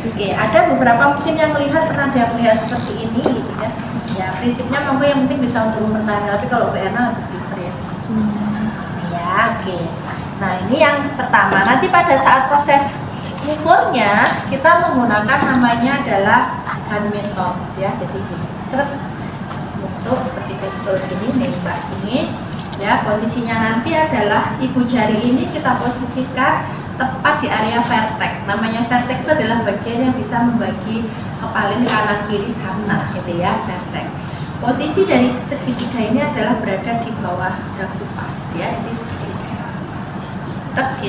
Oke, ada beberapa mungkin yang pernah dia melihat seperti ini gitu kan. Ya, prinsipnya mampu yang penting bisa untuk mempertahankan, tapi kalau BNA lebih prefer ya. Ya, oke. Nah, ini yang pertama. Nanti pada saat proses mengukurnya kita menggunakan namanya adalah hand method ya. Jadi gini, seret bentuk seperti pistol ini, nembak ini. Ya, posisinya nanti adalah ibu jari ini kita posisikan tepat di area vertex. Namanya vertex itu adalah bagian yang bisa membagi kepalanya kanan kiri sama gitu ya, vertex. Posisi dari segitiga ini adalah berada di bawah dagu pas ya. Jadi seperti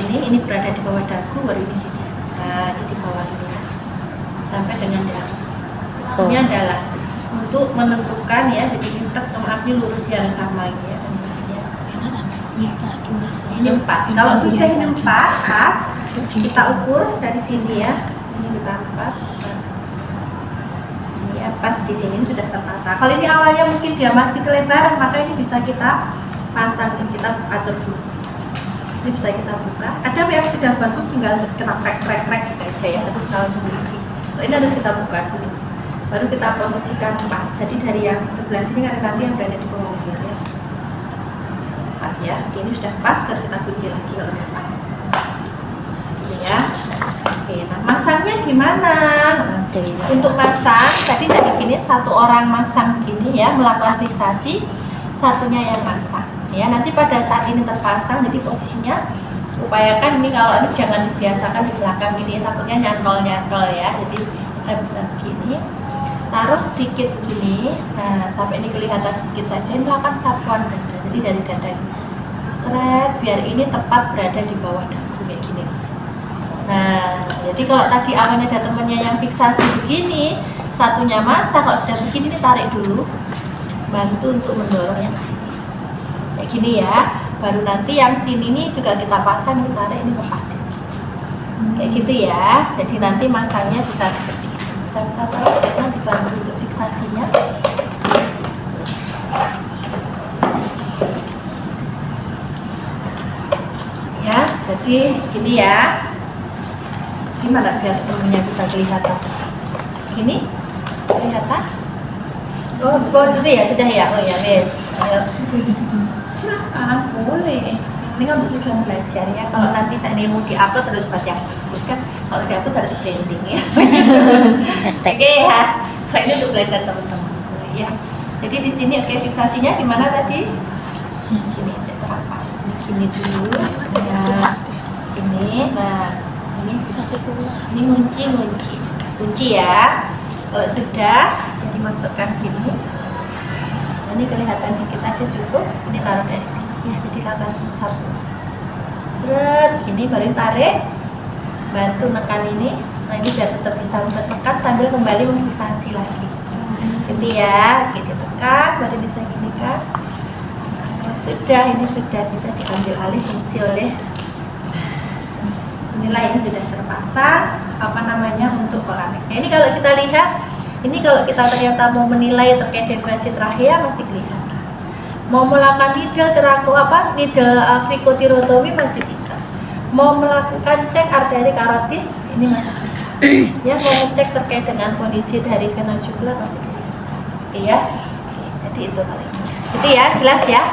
ini berada di bawah dagu, baru ini gini. Nah, ini di bawah ini sampai dengan di atas. Ini adalah untuk menentukan ya. Jadi ini maaf ini lurus ya, harus sama ini ya. Ini 4. Kalau sudah ini 4 pas, kita ukur dari sini ya. Ini kita 4. Ini ya pas di sini sudah tertata. Kalau ini awalnya mungkin dia masih kelebaran, maka ini bisa kita pasang, kita atur dulu. Ini bisa kita buka. Ada yang sudah bagus, tinggal kita krek gitu aja ya. Terus langsung kunci. Ini harus kita buka dulu. Baru kita posisikan pas. Jadi dari yang sebelah sini kan nanti yang berada di bawah ya. Ya, ini sudah pas, kalau kita kunci lagi kalau sudah pas. Ini ya. Oke, nah masangnya gimana? Untuk masang, tadi saya begini satu orang masang gini ya, melakukan fiksasi, satunya yang masang. Ya, nanti pada saat ini terpasang, jadi posisinya upayakan ini kalau ini jangan dibiasakan di belakang ini, takutnya nyantol ya. Jadi kita bisa begini, taruh sedikit begini, nah sampai ini kelihatan sedikit saja, ini melakukan sapuan dada, jadi dari dada ini. Seret, biar ini tepat berada di bawah dagu kayak gini. Nah, jadi kalau tadi awalnya ada temennya yang fiksasi begini, satunya masa, kalau sudah begini ditarik dulu, bantu untuk mendorong yang sini, kayak gini ya. Baru nanti yang sini nih juga kita pasang, ditarik ini lepasin, kayak gitu ya. Jadi nanti masangnya bisa seperti ini. Bisa kita taruh karena dibantu untuk fiksasinya. Ya, jadi gini ya. Gimana biar temennya bisa kelihatan? Gini, kelihatan? Oh itu ya sudah ya. Oh ya, wes. Silakan, boleh. Ini kan untuk tujuan belajar ya. Kalau nanti saya mau diupload terus buat yang bagus kan. Kalau diupload harus branding ya. Oke ya. Kalau ini untuk belajar teman-teman ya. Jadi di sini oke, fiksasinya gimana tadi? Sini saya terapkan. Gini dulu ya, ini, nah ini kunci ya. Kalau sudah jadi masukkan gini, nah, ini kelihatan dikit aja cukup, ini taruh dari sini ya, jadi lakukan satu seret gini, baru tarik, bantu nekan ini. Nah ini biar tetap bisa menekan sambil kembali memfiksasi lagi gitu ya, gitu tekan, baru bisa gini kan. Ini sudah bisa diambil alih fungsi oleh inilah, ini sudah terpasang untuk polemik. Nah, ini kalau kita lihat, ini kalau kita ternyata mau menilai terkait deviasi trachea masih kelihatan. Mau melakukan needle krikotirotomi masih bisa. Mau melakukan cek arteri karotis ini masih bisa. Ya, mau ngecek terkait dengan kondisi dari vena jugular masih kelihatan. Oke ya. Jadi itu kali ini. Jadi ya, jelas ya.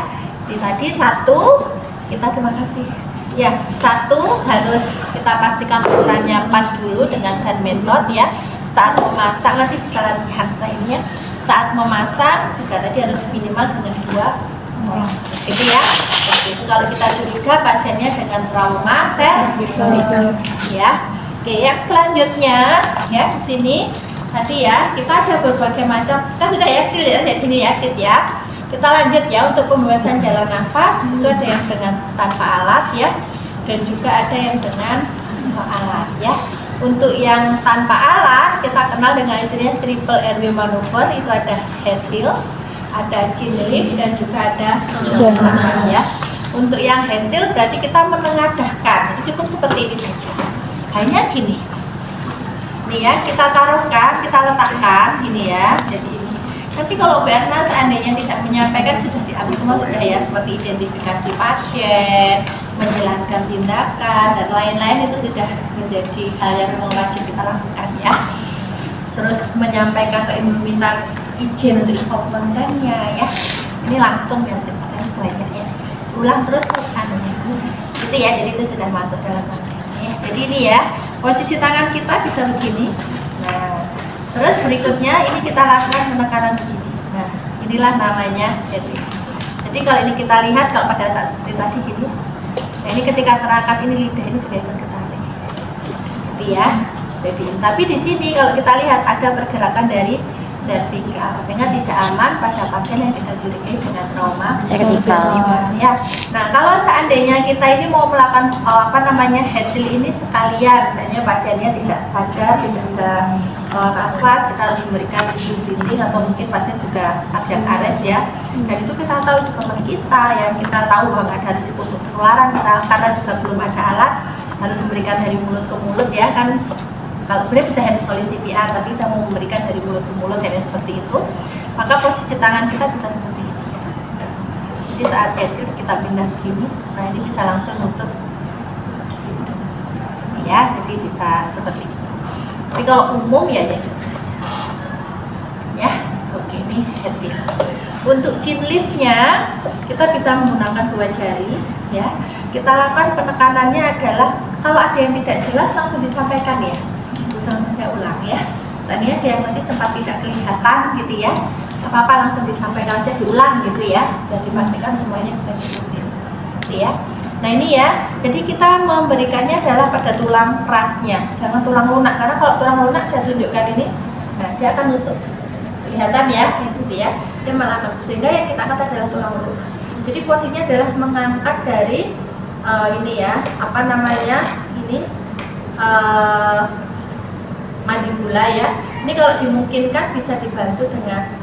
Tadi satu, kita terima kasih ya, satu harus kita pastikan ukurannya pas dulu dengan hand method ya. Saat memasang nanti bisa latihan lainnya. Saat memasang juga tadi harus minimal dengan 2 orang itu ya. Itu kalau kita curiga pasiennya dengan trauma ya. Oke, yang selanjutnya ya di sini tadi ya, kita ada berbagai macam, kita sudah ya sini ya kit ya. Kita lanjut ya untuk pembebasan jalan nafas. Itu ada yang dengan tanpa alat ya, dan juga ada yang dengan alat ya. Untuk yang tanpa alat kita kenal dengan istilahnya triple airway maneuver. Itu ada head tilt, ada chin lift, dan juga ada ya. Untuk yang head tilt berarti kita menengadahkan, jadi cukup seperti ini saja. Hanya gini nih ya, kita taruhkan, kita letakkan gini ya. Jadi nanti kalau Berna seandainya tidak menyampaikan, sudah diambil semua sudah ya, seperti identifikasi pasien, menjelaskan tindakan dan lain-lain, itu sudah menjadi hal yang wajib kita lakukan ya. terus menyampaikan atau meminta izin untuk inform konsennya ya. Ini langsung ya, terima kasih banyak ya. Ulang terus anunya. Itu ya, jadi itu sudah masuk dalam konsennya ya. Jadi ini ya, posisi tangan kita bisa begini. Nah, terus berikutnya ini kita lakukan penekanan begini. Nah, inilah namanya heading. Jadi kalau ini kita lihat, kalau pada saat seperti tadi gini, nah ini ketika terangkat ini lidah ini juga ikut ketarik. Gitu ya. Jadi, tapi di sini kalau kita lihat ada pergerakan dari servikal, sehingga tidak aman pada pasien yang kita curigai dengan trauma servikal. Ya. Nah, kalau seandainya kita ini mau melakukan head till ini sekalian, misalnya pasiennya tidak sadar, tidak ada nafas, kita harus memberikan disiplin breathing, atau mungkin pasien juga cardiac arrest ya. Dan itu kita tahu di teman kita, yang kita tahu bahwa ada risiko untuk penularan, kita karena juga belum ada alat, harus memberikan dari mulut ke mulut ya kan. Kalau sebenarnya bisa hands free CPR, tapi saya mau memberikan dari mulut ke mulut jadi seperti itu. Maka posisi tangan kita bisa seperti ini. Jadi saat headtil kita pindah begini, nah ini bisa langsung nutup. Ya, jadi bisa seperti itu. Tapi kalau umum ya jadi ya, oke ini headtil. Untuk chin lift-nya kita bisa menggunakan 2 jari ya. Kita lakukan penekanannya adalah kalau ada yang tidak jelas langsung disampaikan ya. Langsung saya ulang ya. Tadinya ada yang nanti sempat tidak kelihatan gitu ya, apa-apa langsung disampaikan aja, diulang gitu ya, dan dipastikan semuanya bisa diikutin gitu ya. Nah ini ya, jadi kita memberikannya adalah pada tulang kerasnya, jangan tulang lunak, karena kalau tulang lunak saya tunjukkan ini, nah dia akan nutup, kelihatan ya, gitu ya, dia malah sehingga yang kita angkat adalah tulang lunak. Jadi posisinya adalah mengangkat dari ini ya, mandibula ya. Ini kalau dimungkinkan bisa dibantu dengan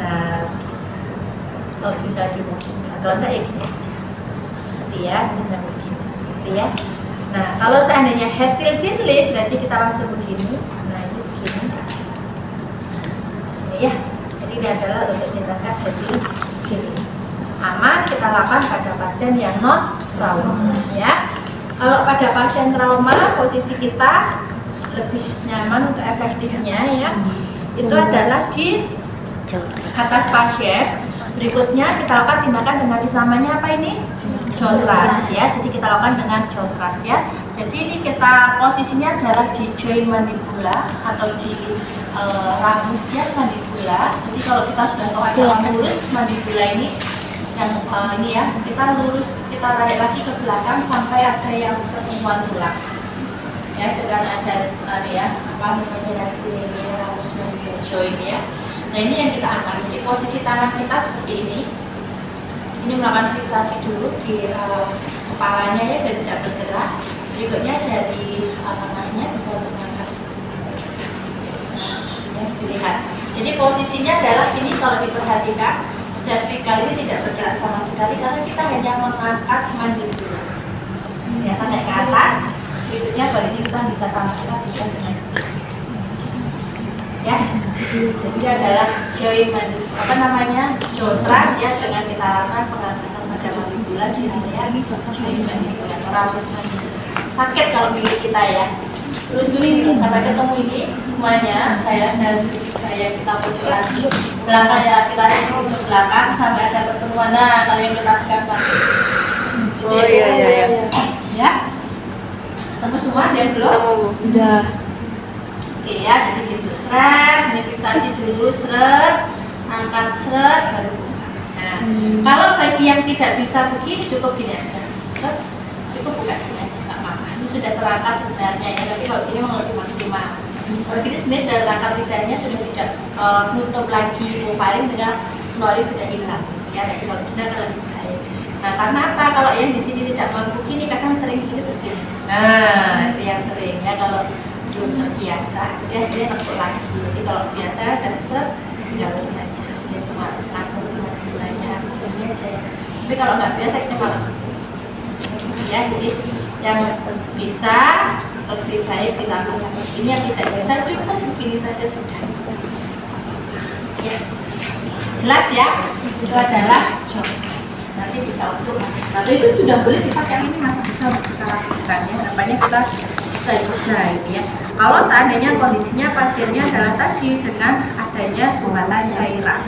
kalau bisa dimungkinkan, kalau enggak ya gini aja gitu ya, bisa begini gitu ya. Nah kalau seandainya head till chin lift berarti kita langsung begini. Nah ini begini ini ya, jadi ini adalah untuk tindakan head till chin lift. Aman kita lakukan pada pasien yang non trauma ya. Kalau pada pasien trauma posisi kita lebih nyaman untuk efektifnya ya, itu adalah di atas pasien. Berikutnya kita lakukan tindakan dengan namanya apa ini? Jaw thrust ya. Jadi kita lakukan dengan jaw thrust ya. Jadi ini kita posisinya adalah di joint mandibula atau di rambusnya mandibula. Jadi kalau kita sudah tahu ada rambus mandibula ini yang ini ya, kita lurus, kita tarik lagi ke belakang sampai ada yang pertemuan tulang. Ya, dengan ada dari sini rambus mandibula joint ya. Nah ini yang kita angkat. Jadi posisi tangan kita seperti ini. Ini melakukan fiksasi dulu di kepalanya ya, biar tidak bergerak. Berikutnya jari tangannya bisa mengangkat. Ya, dilihat. Jadi posisinya adalah ini, kalau diperhatikan cervical ini tidak bergerak sama sekali karena kita hanya mengangkat mandibula. Ya, naik ke atas. Berikutnya baru ini kita bisa tambahkan dengan ya. Jadi adalah joint jaw thrust ya, dengan kita lakukan pengangkatan pada mandibula di area joint mandibula, rambus mandibula. Sakit kalau milik kita ya. Terus ini sampai ketemu ini semuanya saya kita pojok lagi belakang ya, kita ke belakang sampai ada pertemuan. Nah kalau yang kita sekarang sakit. Oh iya ya. Ketemu semua dia belum? Udah. Oke ya, jadi gitu. Seret, ini fiksasi dulu, seret, angkat seret, baru buka. Nah, kalau bagi yang tidak bisa begini cukup gini aja. Seret, cukup buka gini aja, nggak apa-apa. Ini sudah terangkat sebenarnya ya, tapi kalau gini memang lebih maksimal. Kalau gini sebenarnya sudah terangkat lidahnya, sudah tidak nutup lagi, paling dengan snoring sudah hilang. Ya, tapi kalau kita akan lebih baik. Nah, karena apa? Kalau yang di sini tidak mampu gini, kadang sering gini terus gini. Nah, itu yang sering ya kalau belum terbiasa. Jadi akhirnya nekuk lagi. Jadi kalau biasa dan seret, tinggal gini aja. Dia cuma ngatur dengan gulanya, ini aja ya. Tapi kalau nggak biasa kita malah ya. Jadi yang bisa lebih baik dilakukan. Ini yang tidak bisa cukup begini saja sudah. Ya, jelas ya. Itu adalah job. Nanti bisa untuk, tapi itu sudah boleh dipakai, ini masih bisa untuk kita lakukan ya. Nampaknya kita segera gitu ya. Kalau seandainya kondisinya pasiennya adalah tadi dengan adanya sumbatan cairan.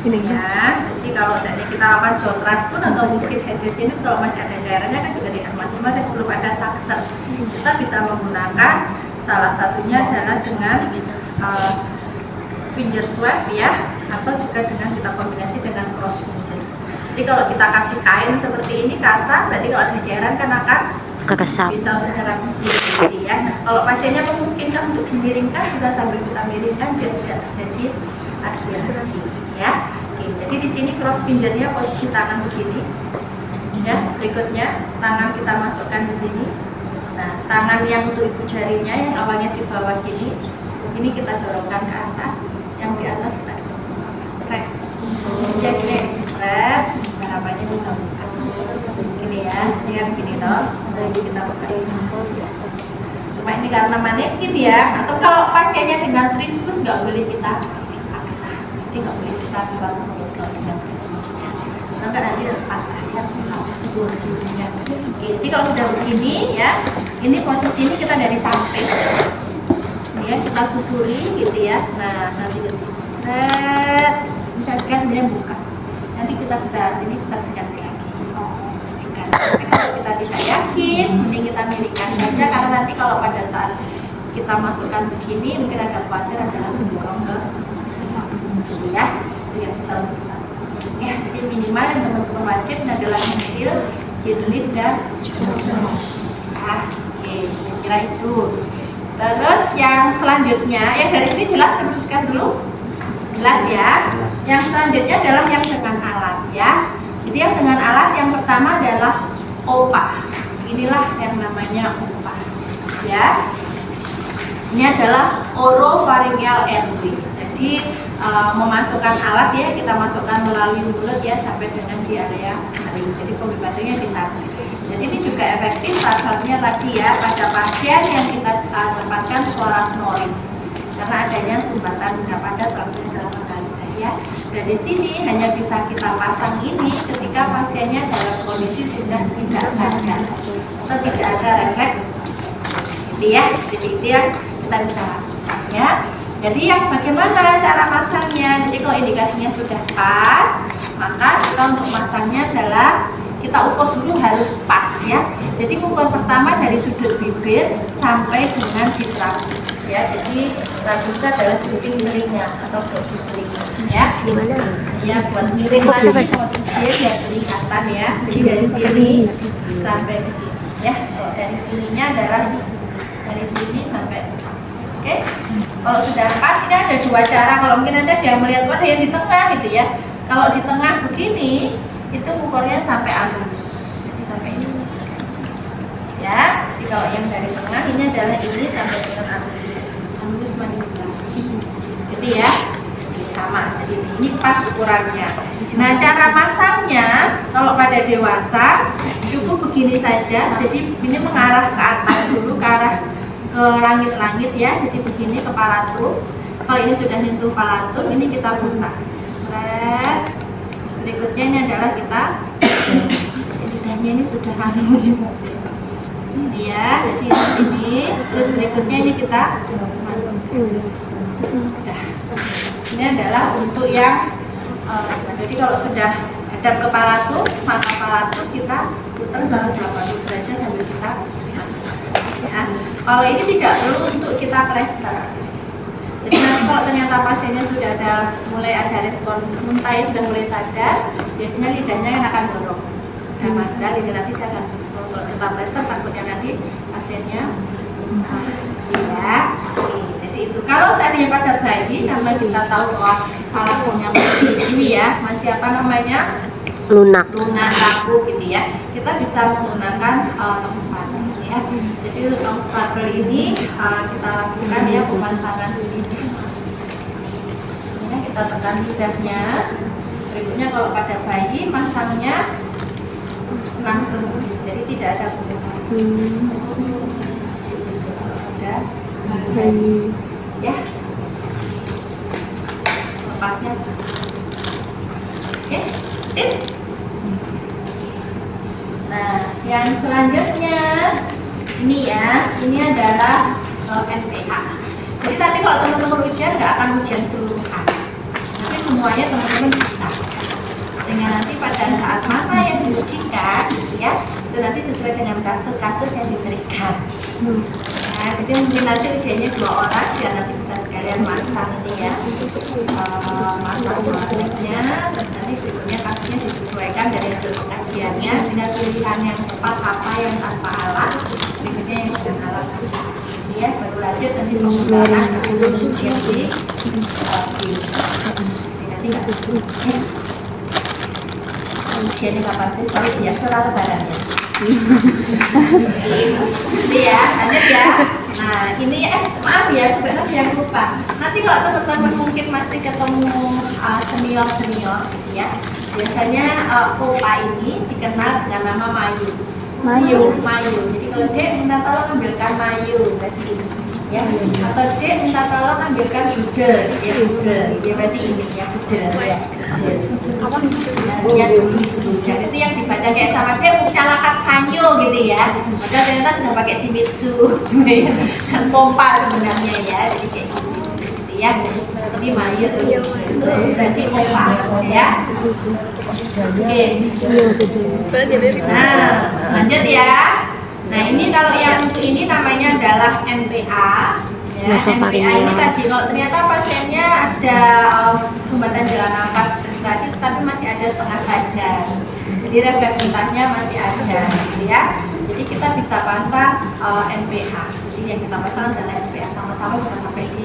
Ya, jadi kalau seandainya kita lakukan jaw transpun atau mungkin hydrogen kalau masih ada cairannya kan juga tidak maksimal dan belum ada saksen. Kita bisa menggunakan salah satunya adalah dengan finger swab ya, atau juga dengan kita kombinasi dengan cross finger. Jadi kalau kita kasih kain seperti ini kasar, berarti kalau ada cairan kan akan bisa menyerap sini ya. Nah, kalau pasiennya memungkinkan untuk dimiringkan, bisa sambil kita miringkan biar tidak terjadi aspirasi ya. Oke, jadi di sini cross fingernya posisi tangan begini ya. Berikutnya tangan kita masukkan di sini. Nah, tangan yang untuk ibu jarinya yang awalnya di bawah ini kita dorongkan ke atas, yang di atas kita strap. Jadi ini strap, harapannya bisa buka. Gini ya, sekian gini toh. Jadi kita buka. Cuma ini karena manekin ya, atau kalau pasiennya dengan trismus nggak boleh kita paksa. Jadi nggak boleh kita buat kalau dengan trismusnya. Karena nanti patah ya. Jadi kalau sudah begini ya, ini posisi ini kita dari samping. Ini ya, kita susuri gitu ya. Nah, nanti ke sini. Seret. Misalkan dia buka. Nanti kita bisa ganti lagi. Tapi kalau kita tidak yakin, mending kita miringkan saja karena nanti kalau pada saat kita masukkan begini mungkin ada khawatir adalah mendorong ke ya, itu yang bisa kita. Ya, jadi minimal yang teman-teman wajib adalah mengambil jilid dan oke, saya kira itu. Terus yang selanjutnya, yang dari sini jelas teruskan dulu, jelas ya. Yang selanjutnya adalah yang dengan alat ya. Jadi yang dengan alat yang pertama adalah OPA. Inilah yang namanya OPA ya. Ini adalah oropharyngeal airway. Jadi memasukkan alat ya, kita masukkan melalui mulut ya sampai dengan di area hidung. Jadi pembebasannya di sana. Jadi ini juga efektif salah tadi ya pada pasien yang kita dapatkan suara snoring karena adanya sumbatan pada saluran dalam dada ya. Dan di sini hanya bisa kita pasang ini ketika pasiennya dalam kondisi sudah tidak sadar atau tidak ada refleks. Jadi ya, jadi itu yang kita bisa pasang ya. Jadi yang bagaimana cara pasangnya? Jadi kalau indikasinya sudah pas, maka kita untuk masangnya adalah kita ukur dulu harus pas ya. Jadi ukur pertama dari sudut bibir sampai dengan di trabus ya. Jadi trabus itu adalah titik miringnya atau dosis miringnya ya. Gimana? Ya buat miring lagi posisi biar kelihatan ya. Jadi dari sini sampai ke sini ya. Kalau dari sininya adalah dari sini sampai oke. Kalau sudah pas ini ada dua cara. Kalau mungkin nanti ada yang melihat ada yang di tengah gitu ya. Kalau di tengah begini itu ukurnya sampai anus. Jadi sampai ini. Ya. Jadi kalau yang dari tengah ini adalah ini sampai dengan anus. Anus mandibular. Jadi ya. Sama. Jadi ini pas ukurannya. Nah, cara masangnya kalau pada dewasa cukup begini saja. Jadi ini mengarah ke atas dulu ke arah ke langit-langit ya, jadi begini kepala tuh. Kalau ini sudah nyentuh palatum, ini kita buka. Seret. Berikutnya ini adalah kita lidahnya ini sudah ini ya, jadi ini. Terus berikutnya ini kita masuk. Udah. Ini adalah untuk yang jadi kalau sudah hadap ke palatum, mata palatum kita putar baru 80 derajat sambil kita ya. Kalau ini tidak perlu untuk kita plester. Jadi nanti kalau ternyata pasiennya sudah mulai ada respon muntah, sudah mulai sadar, biasanya lidahnya yang akan dorong. Nah, maka lidah nanti akan kalau kita plester takutnya nanti pasiennya ya. Jadi itu kalau seandainya pada bayi karena kita tahu bahwa palatumnya masih ini ya, masih apa namanya? lunak kaku gitu ya. Kita bisa menggunakan tongue sparkle ya. Jadi tongue sparkle ini kita lakukan ya pemasangan lidah. Ya, kita tekan lidahnya. Berikutnya kalau pada bayi masangnya langsung, jadi tidak ada bukaan. Ada ya. Lepasnya. Oke. Nah, yang selanjutnya ini ya, ini adalah kasus yang diberikan. Nah, jadi mungkin nanti ujiannya 2 orang, biar nanti bisa sekalian masak ini ya, masak buahnya, terus nanti berikutnya kasusnya disesuaikan dari hasil pengkajiannya, sehingga pilihan yang tepat apa yang tanpa alat, berikutnya yang dengan alat. Ya, baru lanjut nanti penggunaan kasus ujian di nanti nggak sebut. Ujiannya kapan sih? Kalau dia setelah lebarannya. Nanti ya, lanjut ya. Nah, ini maaf ya, sebenarnya yang lupa. Nanti kalau teman-teman mungkin masih ketemu senior-senior, ya, biasanya Opa ini dikenal dengan nama Mayu. Mayu. Jadi kalau Dek minta tolong ambilkan Mayu, berarti ini. Ya, atau Dek minta tolong ambilkan budel, ya budel, ya berarti ini ya budel ya. Ya dulu dan itu yang dibaca kayak sama Dek mau nyalakan sanyo gitu ya. Padahal ternyata sudah pakai Shimizu, kan pompa sebenarnya ya. Jadi kayak gitu ya. Tapi Mayu itu berarti pompa ya. Oke. Nah, lanjut ya. Nah, ini kalau yang untuk ini namanya adalah NPA. Ya, NPA ini tadi kalau ternyata pasiennya ada hambatan jalan nafas tadi, tapi masih ada setengah sadar. Jadi refleks muntahnya masih ada, gitu ya. Jadi kita bisa pasang NPA. Jadi yang kita pasang adalah NPA, sama-sama kita pakai di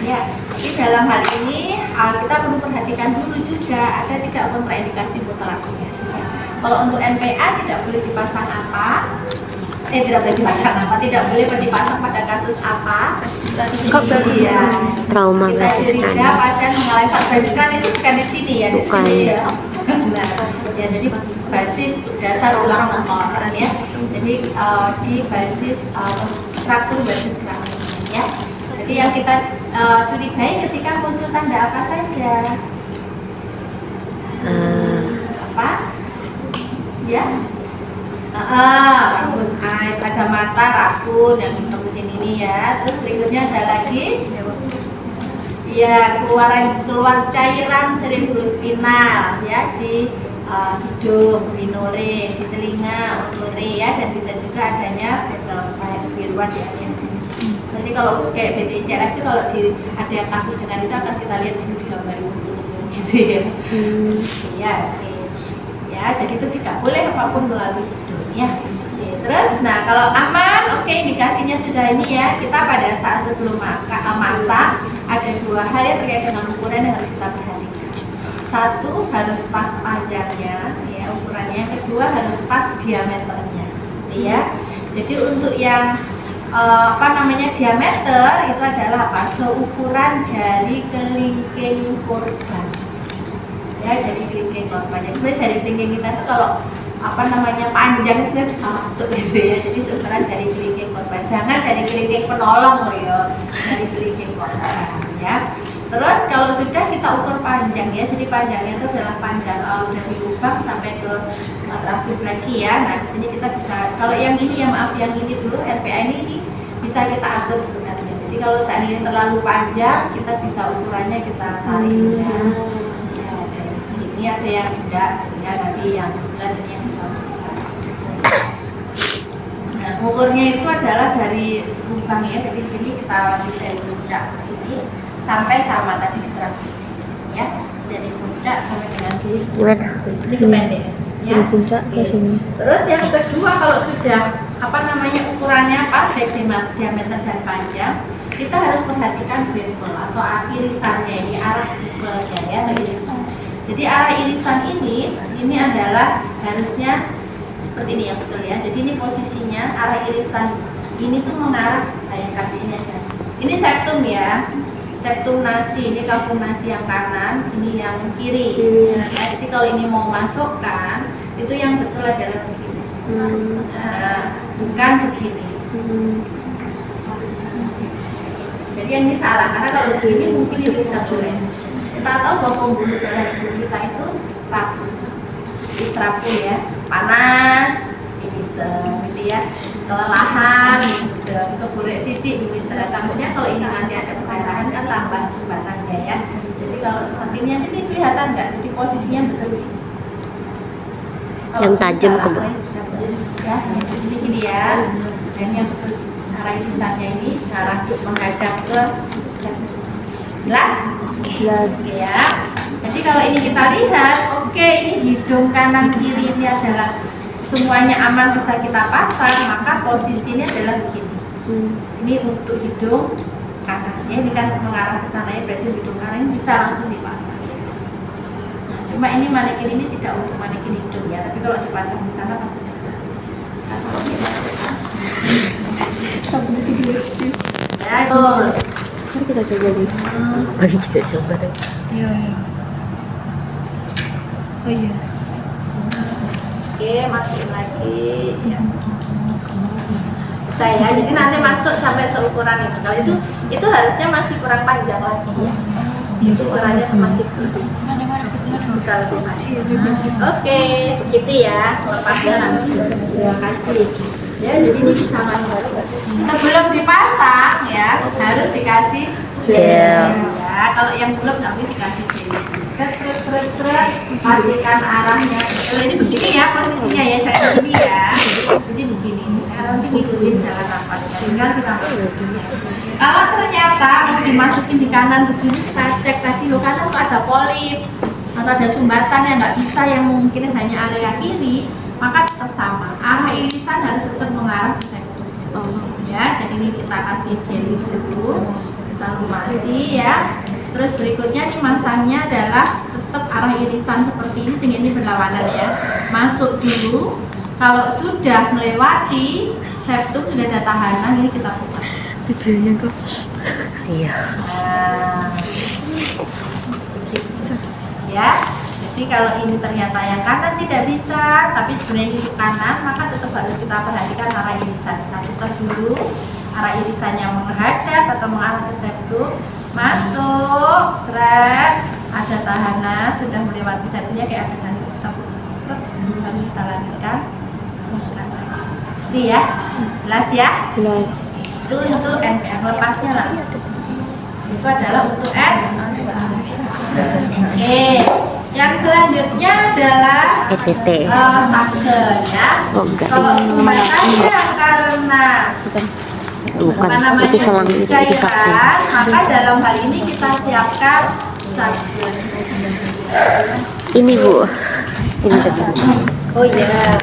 ya. Jadi dalam hal ini kita perlu perhatikan dulu juga ada tidak kontraindikasi mutlaknya. Kalau untuk NPA tidak boleh dipasang apa? Tidak boleh dipasang apa? Tidak boleh dipasang pada kasus apa? Ya. Trauma basis kan. Pasien mengalami basis kan itu bukan di sini ya, di sini ya. Nah, ya jadi basis dasar ulang nafas ya. Jadi di basis fraktur basis keramik ya. Jadi yang kita curigai ketika muncul tanda apa saja? Apa? Ya? Rakun ais, ada mata rakun yang kita ini ya. Terus berikutnya ada lagi, ya keluar cairan cerebrospinal ya di hidung, rinore, di telinga, otore ya, dan bisa juga adanya petelocyte biruan di area sini. Nanti kalau kayak BTCRS kalau ada yang kasus dengan itu akan kita lihat di sini di gambar gitu ya. Ya, oke. Ya, jadi itu tidak boleh apapun melalui hidung ya. Terus, nah kalau aman, oke, indikasinya sudah ini ya. Kita pada saat sebelum masak ada 2 hal yang terkait dengan ukuran yang harus kita perhatikan. Satu, harus pas panjangnya, ya ukurannya. Kedua, harus pas diameternya, ya. Jadi untuk yang diameter itu adalah apa? Seukuran jari kelingking korban. Ya, jari kelingking korban. Jadi sebenarnya jari kelingking kita itu kalau panjang itu bisa masuk gitu ya. Jadi seukuran jari kelingking korban. Jangan jari kelingking penolong loh ya. Jari kelingking korban ya. Terus kalau sudah kita ukur panjang ya. Jadi panjangnya itu adalah panjang dari lubang sampai ke trabus lagi ya. Nah, di sini kita bisa kalau yang ini ya maaf yang ini dulu RPA ini bisa kita atur sebenarnya. Jadi kalau seandainya terlalu panjang, kita bisa ukurannya kita tarik ya. Ini ada yang tidak, ya, tapi yang bulan ini yang bisa. Nah, ukurnya itu adalah dari lubang ya, dari sini kita ambil dari puncak ini sampai sama tadi di trabus ya, dari puncak sampai dengan di trabus ini kependek ya. Dari puncak ke sini. Terus yang kedua kalau sudah ukurannya pas baik diameter dan panjang, kita harus perhatikan bevel atau irisannya ini, arah bevelnya ya, irisan. Jadi arah irisan ini adalah harusnya seperti ini ya, betul ya. Jadi ini posisinya arah irisan ini tuh mengarah, yang kasih ini aja. Ini septum ya, septum nasi, ini kalkun nasi yang kanan, ini yang kiri. Nah, jadi kalau ini mau masukkan, itu yang betul adalah begini. Nah, bukan begini. Jadi yang ini salah, karena kalau begini mungkin ini bisa gores. Kita tahu bahwa pembuluh darah tubuh kita itu rapuh ya, panas, bisa gitu ya, kelelahan, bisa keburek titik, bisa. Takutnya kalau ini nanti ada pendarahan kan tambah sumbatannya ya. Jadi kalau seperti ini kelihatan nggak? Jadi posisinya betul ini. Yang tajam ke bawah. Ya, di sini gini ya. Dan yang arah irisannya ini arah menghadap ke septum. Jelas? Jelas. Oke ya. Jadi kalau ini kita lihat, oke, ini hidung kanan kiri ini adalah semuanya aman bisa kita pasang, maka posisinya adalah begini. Ini untuk hidung kanan ya, ini kan mengarah ke sana ya, berarti hidung kanan ini bisa langsung dipasang. Nah, cuma ini manekin ini tidak untuk manekin hidung ya, tapi kalau dipasang di sana pasti bisa. Ya, betul. Mari kita coba guys. Mari kita coba deh. Iya, iya. Oh iya. Oke, masukin lagi. Ya. Bisa ya. Jadi nanti masuk sampai seukuran itu. Kalau itu harusnya masih kurang panjang lagi ya. Itu ukurannya masih bisa lebih panjang. Oke, begitu ya. Lepasnya langsung. Terima kasih. Ya, jadi ini bisa manual. Sebelum dipasang ya harus dikasih Gel. ya. Kalau yang belum nggak boleh dikasih gel. Seret, pastikan arahnya. Kalau ini begini ya posisinya ya, jangan begini ya. Jadi begini. Nanti ngikutin jalan nafasnya. Tinggal kita masukin. Kalau ternyata mau dimasukin di kanan begini, kita cek tadi lo kanan tuh ada polip atau ada sumbatan yang nggak bisa, yang mungkin hanya area kiri, maka tetap sama. Arah irisan harus tetap mengarah ke septum. Ya, jadi ini kita kasih gel dulu, kita lumasi ya. Terus berikutnya nih masangnya adalah tetap arah irisan seperti ini sehingga ini berlawanan ya. Masuk dulu. Kalau sudah melewati septum, sudah ada tahanan, ini kita buka. Videonya kok. Iya. Nah, ya. Jadi kalau ini ternyata yang kanan tidak bisa, tapi sebenarnya itu kanan, maka tetap harus kita perhatikan arah irisan. Kita putar dulu arah irisan yang menghadap atau mengarah ke septum. Masuk, seret, ada tahanan, sudah melewati septumnya kayak ada tahanan, kita putar, harus kita lanjutkan, masukkan lagi. Itu ya, jelas ya? Jelas. Itu untuk NPM, lepasnya lah. Itu adalah untuk N. Oke, yang selanjutnya adalah ETT. Suction ya. Oh, enggak. Kalau sumbatannya karena Bukan. apa namanya, Itu selang itu cairan, sakit. maka dalam hal ini kita siapkan suction. Ini Bu. Ini dekat. Oh iya.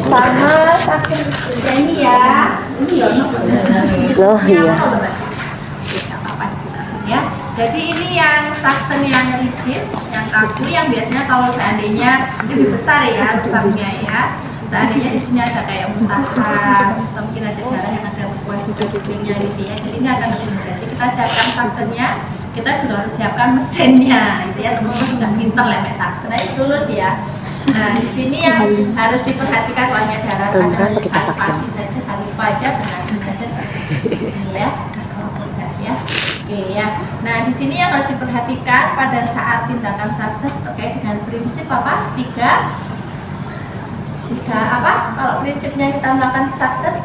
Sama suction ini ya. Ini Loh iya. Ya. Jadi ini yang suction yang rigid, yang kaku, yang biasanya kalau seandainya lebih besar ya lubangnya ya. Seandainya di sini ada kayak muntahan, atau mungkin ada darah yang ada buah hidungnya gitu ya. Jadi ini akan lebih mudah. Jadi kita siapkan suctionnya, kita juga harus siapkan mesinnya, gitu ya. Teman-teman nggak pintar lemek suction, ayo lulus ya. Nah di sini yang harus diperhatikan banyak darah ada salivasi saja, saliva aja dengan ini saja ini ya. Mudah ya. Oke ya. Nah di sini yang harus diperhatikan pada saat tindakan suction terkait dengan prinsip apa? Tiga apa? Kalau prinsipnya kita melakukan suction?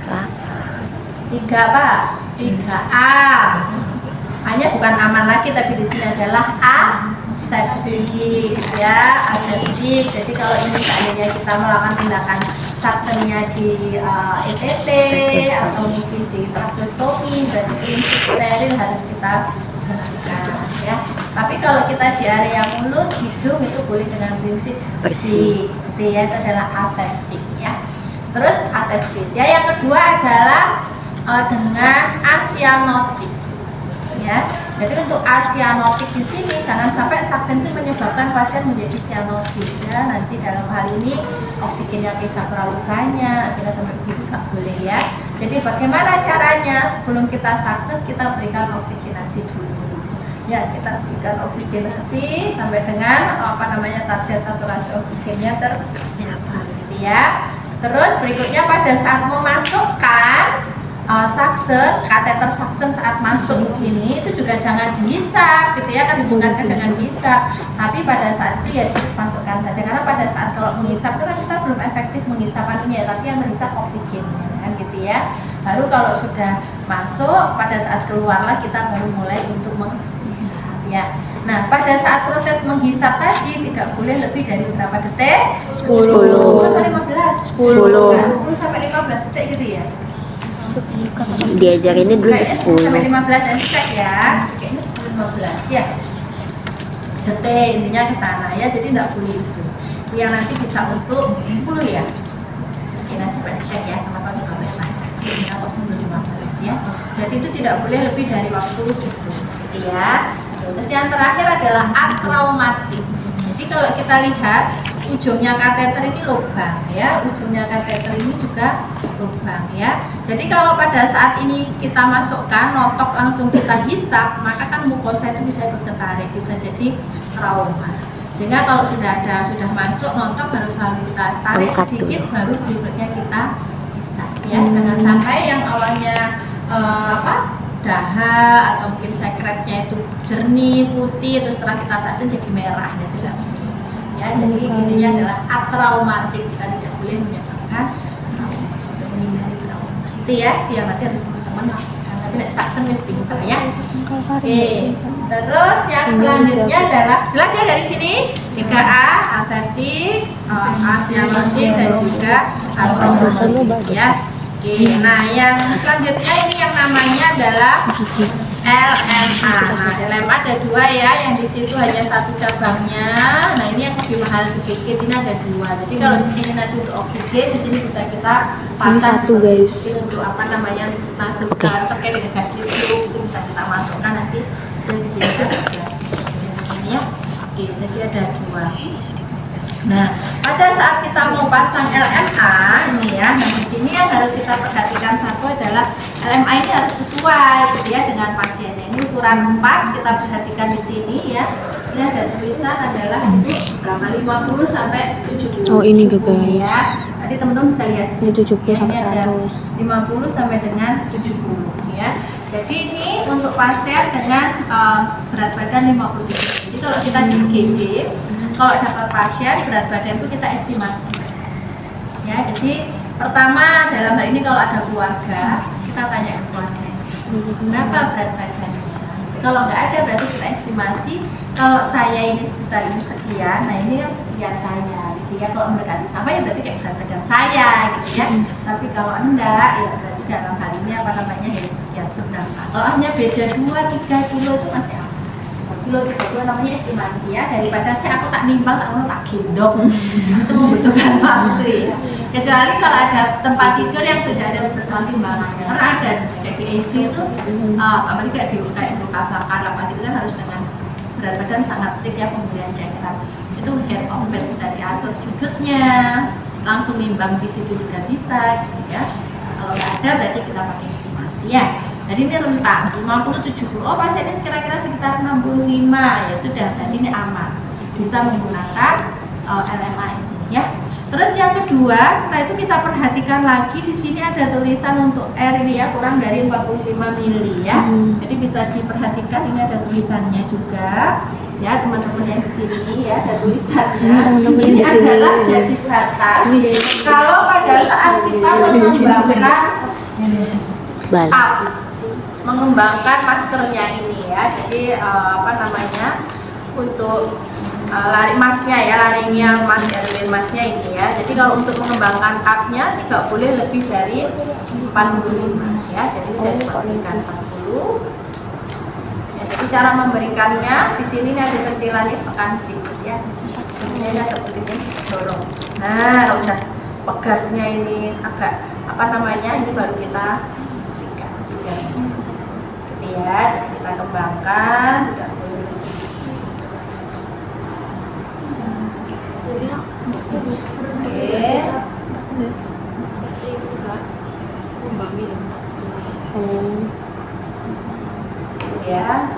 3 apa? 3A. Hanya bukan aman lagi, tapi di sini adalah aseptik ya, aseptik. Jadi kalau ini seandainya kita melakukan tindakan suctionnya di ETT atau mungkin di tracheostomi, berarti prinsip steril harus kita jalankan ya. Tapi kalau kita di area mulut, hidung itu boleh dengan prinsip bersih. Itu ya, itu adalah aseptik ya. Terus asepsis ya. Yang kedua adalah dengan asianotik ya. Jadi untuk asianotik di sini jangan sampai suction itu menyebabkan pasien menjadi cyanosis ya. Nanti dalam hal ini oksigennya bisa terlalu banyak sehingga sampai begitu nggak boleh ya. Jadi bagaimana caranya? Sebelum kita suction kita berikan oksigenasi dulu. Ya, kita berikan oksigenasi sampai dengan target saturasi oksigennya tercapai gitu ya. Terus berikutnya pada saat memasukkan suction, kateter suction saat masuk ke sini itu juga jangan dihisap gitu ya, kan bukan jangan dihisap, tapi pada saat itu ya dimasukkan saja, karena pada saat kalau menghisap itu kan kita belum efektif menghisap anunya ya, tapi yang terhisap oksigennya kan gitu ya. Baru kalau sudah masuk pada saat keluarlah kita baru mulai untuk menghisap hisap ya. Nah, pada saat proses menghisap tadi tidak boleh lebih dari berapa detik? 10. Atau 15? 10. 10 sampai 15 detik gitu ya. Diajarinnya dulu Kayaknya 10 sampai 10. 15 yang cek ya. Kayaknya 10 15 ya. Detik intinya ke sana ya. Jadi tidak boleh itu. Yang nanti bisa untuk 10 ya. Oke, nanti coba dicek ya sama-sama juga boleh cek sih kok 10 15 ya. Jadi itu tidak boleh lebih dari waktu itu. Gitu ya. Terus yang terakhir adalah atraumatik. Jadi kalau kita lihat ujungnya kateter ini lubang ya, ujungnya kateter ini juga lubang ya. Jadi kalau pada saat ini kita masukkan notok langsung kita hisap, maka kan mukosa itu bisa ikut ketarik, bisa jadi trauma. Sehingga kalau sudah masuk notok harus selalu kita tarik Angkat sedikit dulu. baru berikutnya kita hisap ya. Jangan sampai yang awalnya daha atau mungkin sekretnya itu jernih putih terus setelah kita sasen jadi merah ya, tidak boleh ya. Jadi intinya adalah atraumatik, kita tidak boleh menyebabkan trauma untuk menghindari trauma itu ya. Dia nanti harus teman-teman lakukan, tapi tidak saksen wis pinter ya. Oke, terus yang selanjutnya adalah jelas ya dari sini 3A aseptik, asialogik dan juga alkoholik ya. Oke, nah yang selanjutnya ini yang namanya adalah LMA. Nah, LMA ada 2 ya, yang di situ hanya 1 cabangnya. Nah, ini yang lebih mahal sedikit, ini ada 2. Jadi kalau di sini nanti untuk oksigen, di sini bisa kita pasang satu, guys. untuk apa namanya masukkan terkait dengan gas liquid itu bisa kita masukkan nanti dan di sini ada gas ya. Oke, jadi ada 2. Nah, pada saat kita mau pasang LMA ini ya, nah di sini yang harus kita perhatikan satu adalah LMA ini harus sesuai gitu ya dengan pasiennya. Ini ukuran 4, kita perhatikan di sini ya. Ini ada tulisan adalah itu berapa? 50 sampai 70. Oh, ini juga guys. Ya. Tadi teman-teman bisa lihat di sini. Ini 70 sampai Ini ada 100. 50 sampai dengan 70 ya. Jadi ini untuk pasien dengan berat badan 50 kg. Jadi kalau kita di IGD, kalau dapat pasien berat badan itu kita estimasi ya. Jadi pertama dalam hal ini kalau ada keluarga, kita tanya ke keluarga berapa berat badannya. Kalau nggak ada berarti kita estimasi, kalau saya ini sebesar ini sekian, nah ini kan sekian saya gitu ya. Kalau mendekati sama ya berarti kayak berat badan saya gitu ya. Tapi kalau enggak ya berarti dalam hal ini apa namanya ya sekian seberapa. Kalau hanya beda 2-3 kilo itu masih aman. Kilo 3 kilo namanya estimasi ya, daripada aku tak nimbang tak gendong itu membutuhkan waktu ya. Kecuali kalau ada tempat tidur yang sudah ada timbangannya, karena ada kayak di AC itu apalagi kayak di luka bakar apa gitu kan harus dengan berat badan sangat strict ya pemberian cairan. Itu head of bed bisa diatur sudutnya, langsung nimbang di situ juga bisa gitu ya. Kalau nggak ada berarti kita pakai estimasi ya. Jadi ini rentang 50-70, oh pasiennya kira-kira sekitar 65, ya sudah, tadi ini aman, bisa menggunakan LMA ini ya. Terus yang kedua, setelah itu kita perhatikan lagi di sini ada tulisan untuk air ini ya, kurang dari 45 mili ya. Jadi bisa diperhatikan ini ada tulisannya juga ya teman-teman yang di sini ya, ada tulisannya. Ini adalah jadi batas kalau pada saat kita mengembangkan mengembangkan maskernya ini ya. Jadi untuk lari masnya ya, larinya mas Erwin masnya ini ya. Jadi kalau untuk mengembangkan cup-nya tidak boleh lebih dari 45 ya. Jadi saya memberikan 40 ya. Jadi cara memberikannya di sini ada centilannya, tekan sedikit ya. Sini ada begini dorong. Nah, kalau udah pegasnya ini agak ini baru kita berikan ya. Jadi kita kembangkan tidak boleh. Ya.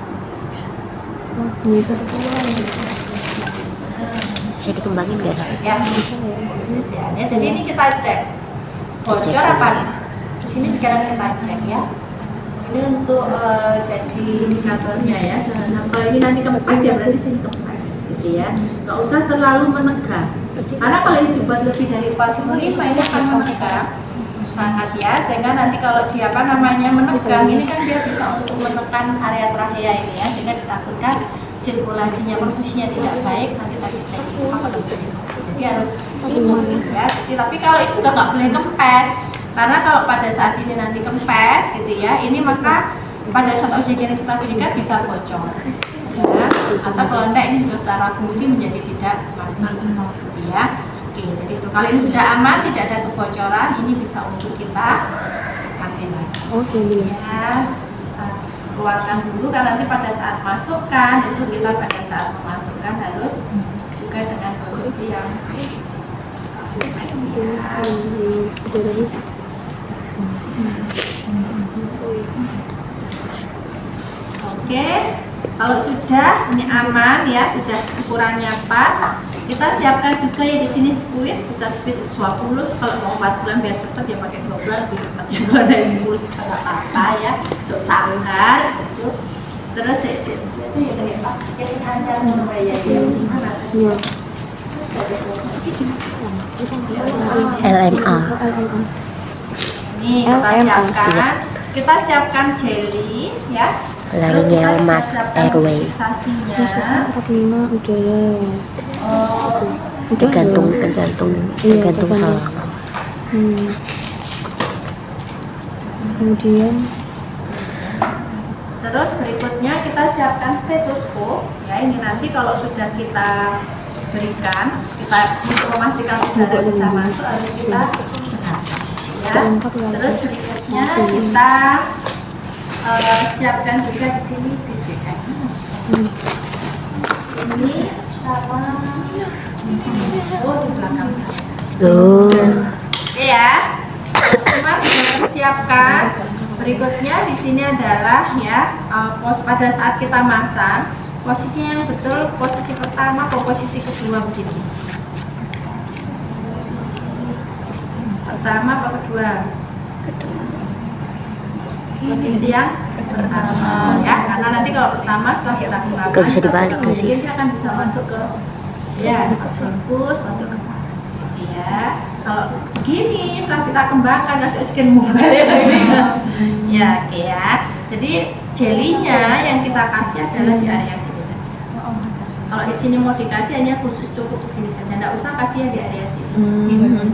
Bisa dikembangin nggak sampai? Ya, bisnis ya. Jadi ini kita cek bocor apa nih? Di sini sekarang kita cek ya. Ini untuk jadi indikatornya ya. Kalau ini nanti kempes ya berarti sini kempes gitu ya. Nggak usah terlalu menegak. Karena kalau ini dibuat lebih dari 45 ini akan menegak. sangat ya, sehingga nanti kalau dia apa namanya menegang ini kan dia bisa untuk menekan area trachea ini ya, sehingga ditakutkan sirkulasinya perfusinya tidak baik nanti tadi dia harus ya. Tapi kalau itu nggak boleh kempes, karena kalau pada saat ini nanti kempes gitu ya, ini maka pada saat oksigen yang kita berikan bisa bocor ya, atau kalau enggak ini secara fungsi menjadi tidak maksimal gitu ya. Oke, jadi itu kalau ini sudah aman, tidak ada kebocoran, ini bisa untuk kita pakai lagi. Oke, ya. Keluarkan dulu, karena nanti pada saat masukkan itu kita pada saat memasukkan harus juga dengan kondisi yang Oke, kalau sudah ini aman ya, sudah ukurannya pas, kita siapkan juga ya di sini spuit, bisa spuit 20. Kalau mau 4 bulan biar cepet ya pakai 2 bulan lebih cepat ya. Kalau dari 10 juga nggak apa-apa ya, untuk sanggar gitu. Terus itu ya kayak plastik yang ada ya gimana? LMA. Ini kita siapkan jelly ya. Laringel Mask Airway. Fiksasinya. Tergantung salah. Kemudian Terus berikutnya kita siapkan stetoskop ya, ini nanti kalau sudah kita berikan, kita untuk memastikan udara bisa masuk harus kita dengarkan ya. Terus berikutnya kita siapkan juga di sini BCM. Ini sama di belakang. Oke ya, semua sudah tersiapkan. Berikutnya di sini adalah ya pada saat kita masang, posisinya yang betul, posisi pertama atau posisi kedua begini. Pertama atau kedua? Posisi yang pertama ya, karena nanti kalau pertama setelah kita gunakan Gak bisa dibalik ke sih. dia akan bisa masuk ke ya bagus, masuk ke ya. Kalau gini setelah kita kembangkan ya oksigen ya, oke ya. Jadi jelinya yang kita kasih adalah di area sini saja. Kalau di sini mau dikasih hanya khusus cukup di sini saja, tidak usah kasih ya di area sini.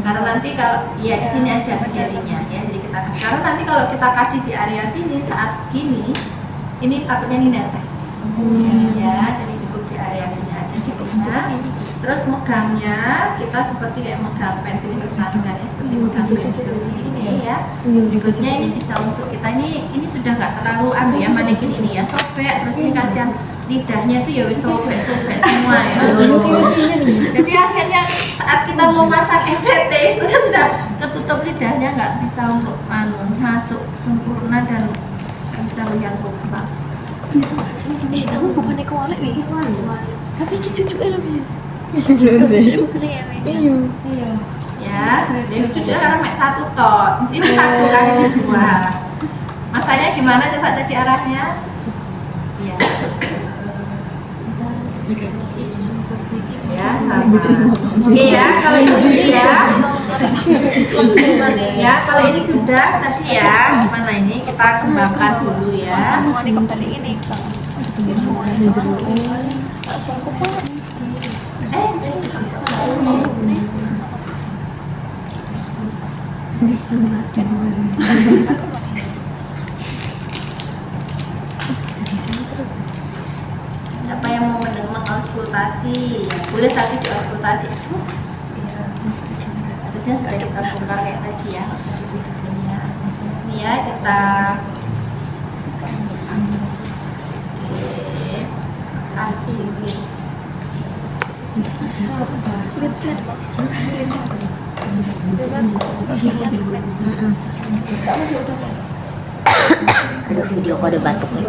Karena nanti kalau ya di sini aja jelinya ya, jadi kita kasih. Karena nanti kalau kita kasih di area sini saat gini, ini takutnya ini netes. Ya, jadi cukup di area sini aja cukupnya. Terus megangnya kita seperti kayak megang pensil pertanian ya, seperti megang pensil ini ya. Berikutnya ini bisa untuk kita ini sudah nggak terlalu ya manekin ini ya, sobek. Terus ini kasihan lidahnya itu ya wis sobek semua ya. Jadi akhirnya saat kita mau masak MCT itu kan sudah ketutup lidahnya, nggak bisa untuk masuk sempurna dan nggak bisa lihat lubang. kamu bukan ekolek nih. Tapi cucu namanya. Iya. Ya, dia cucu karena mek satu tot. Ini satu kan ini dua. Masanya gimana coba tadi arahnya? Iya. Ya, sama. Oke ya, kalau ini sudah. Ya, kalau ini sudah tadi ya. Mana ini kita kembangkan dulu ya. Mau dikembali ini. Siapa yang mau mengauskultasi? Boleh tapi diauskultasi. Aduh. Harusnya sudah kita bongkar kayak tadi ya. Ini ya kita kasih sedikit. Ada video kode batuk nih.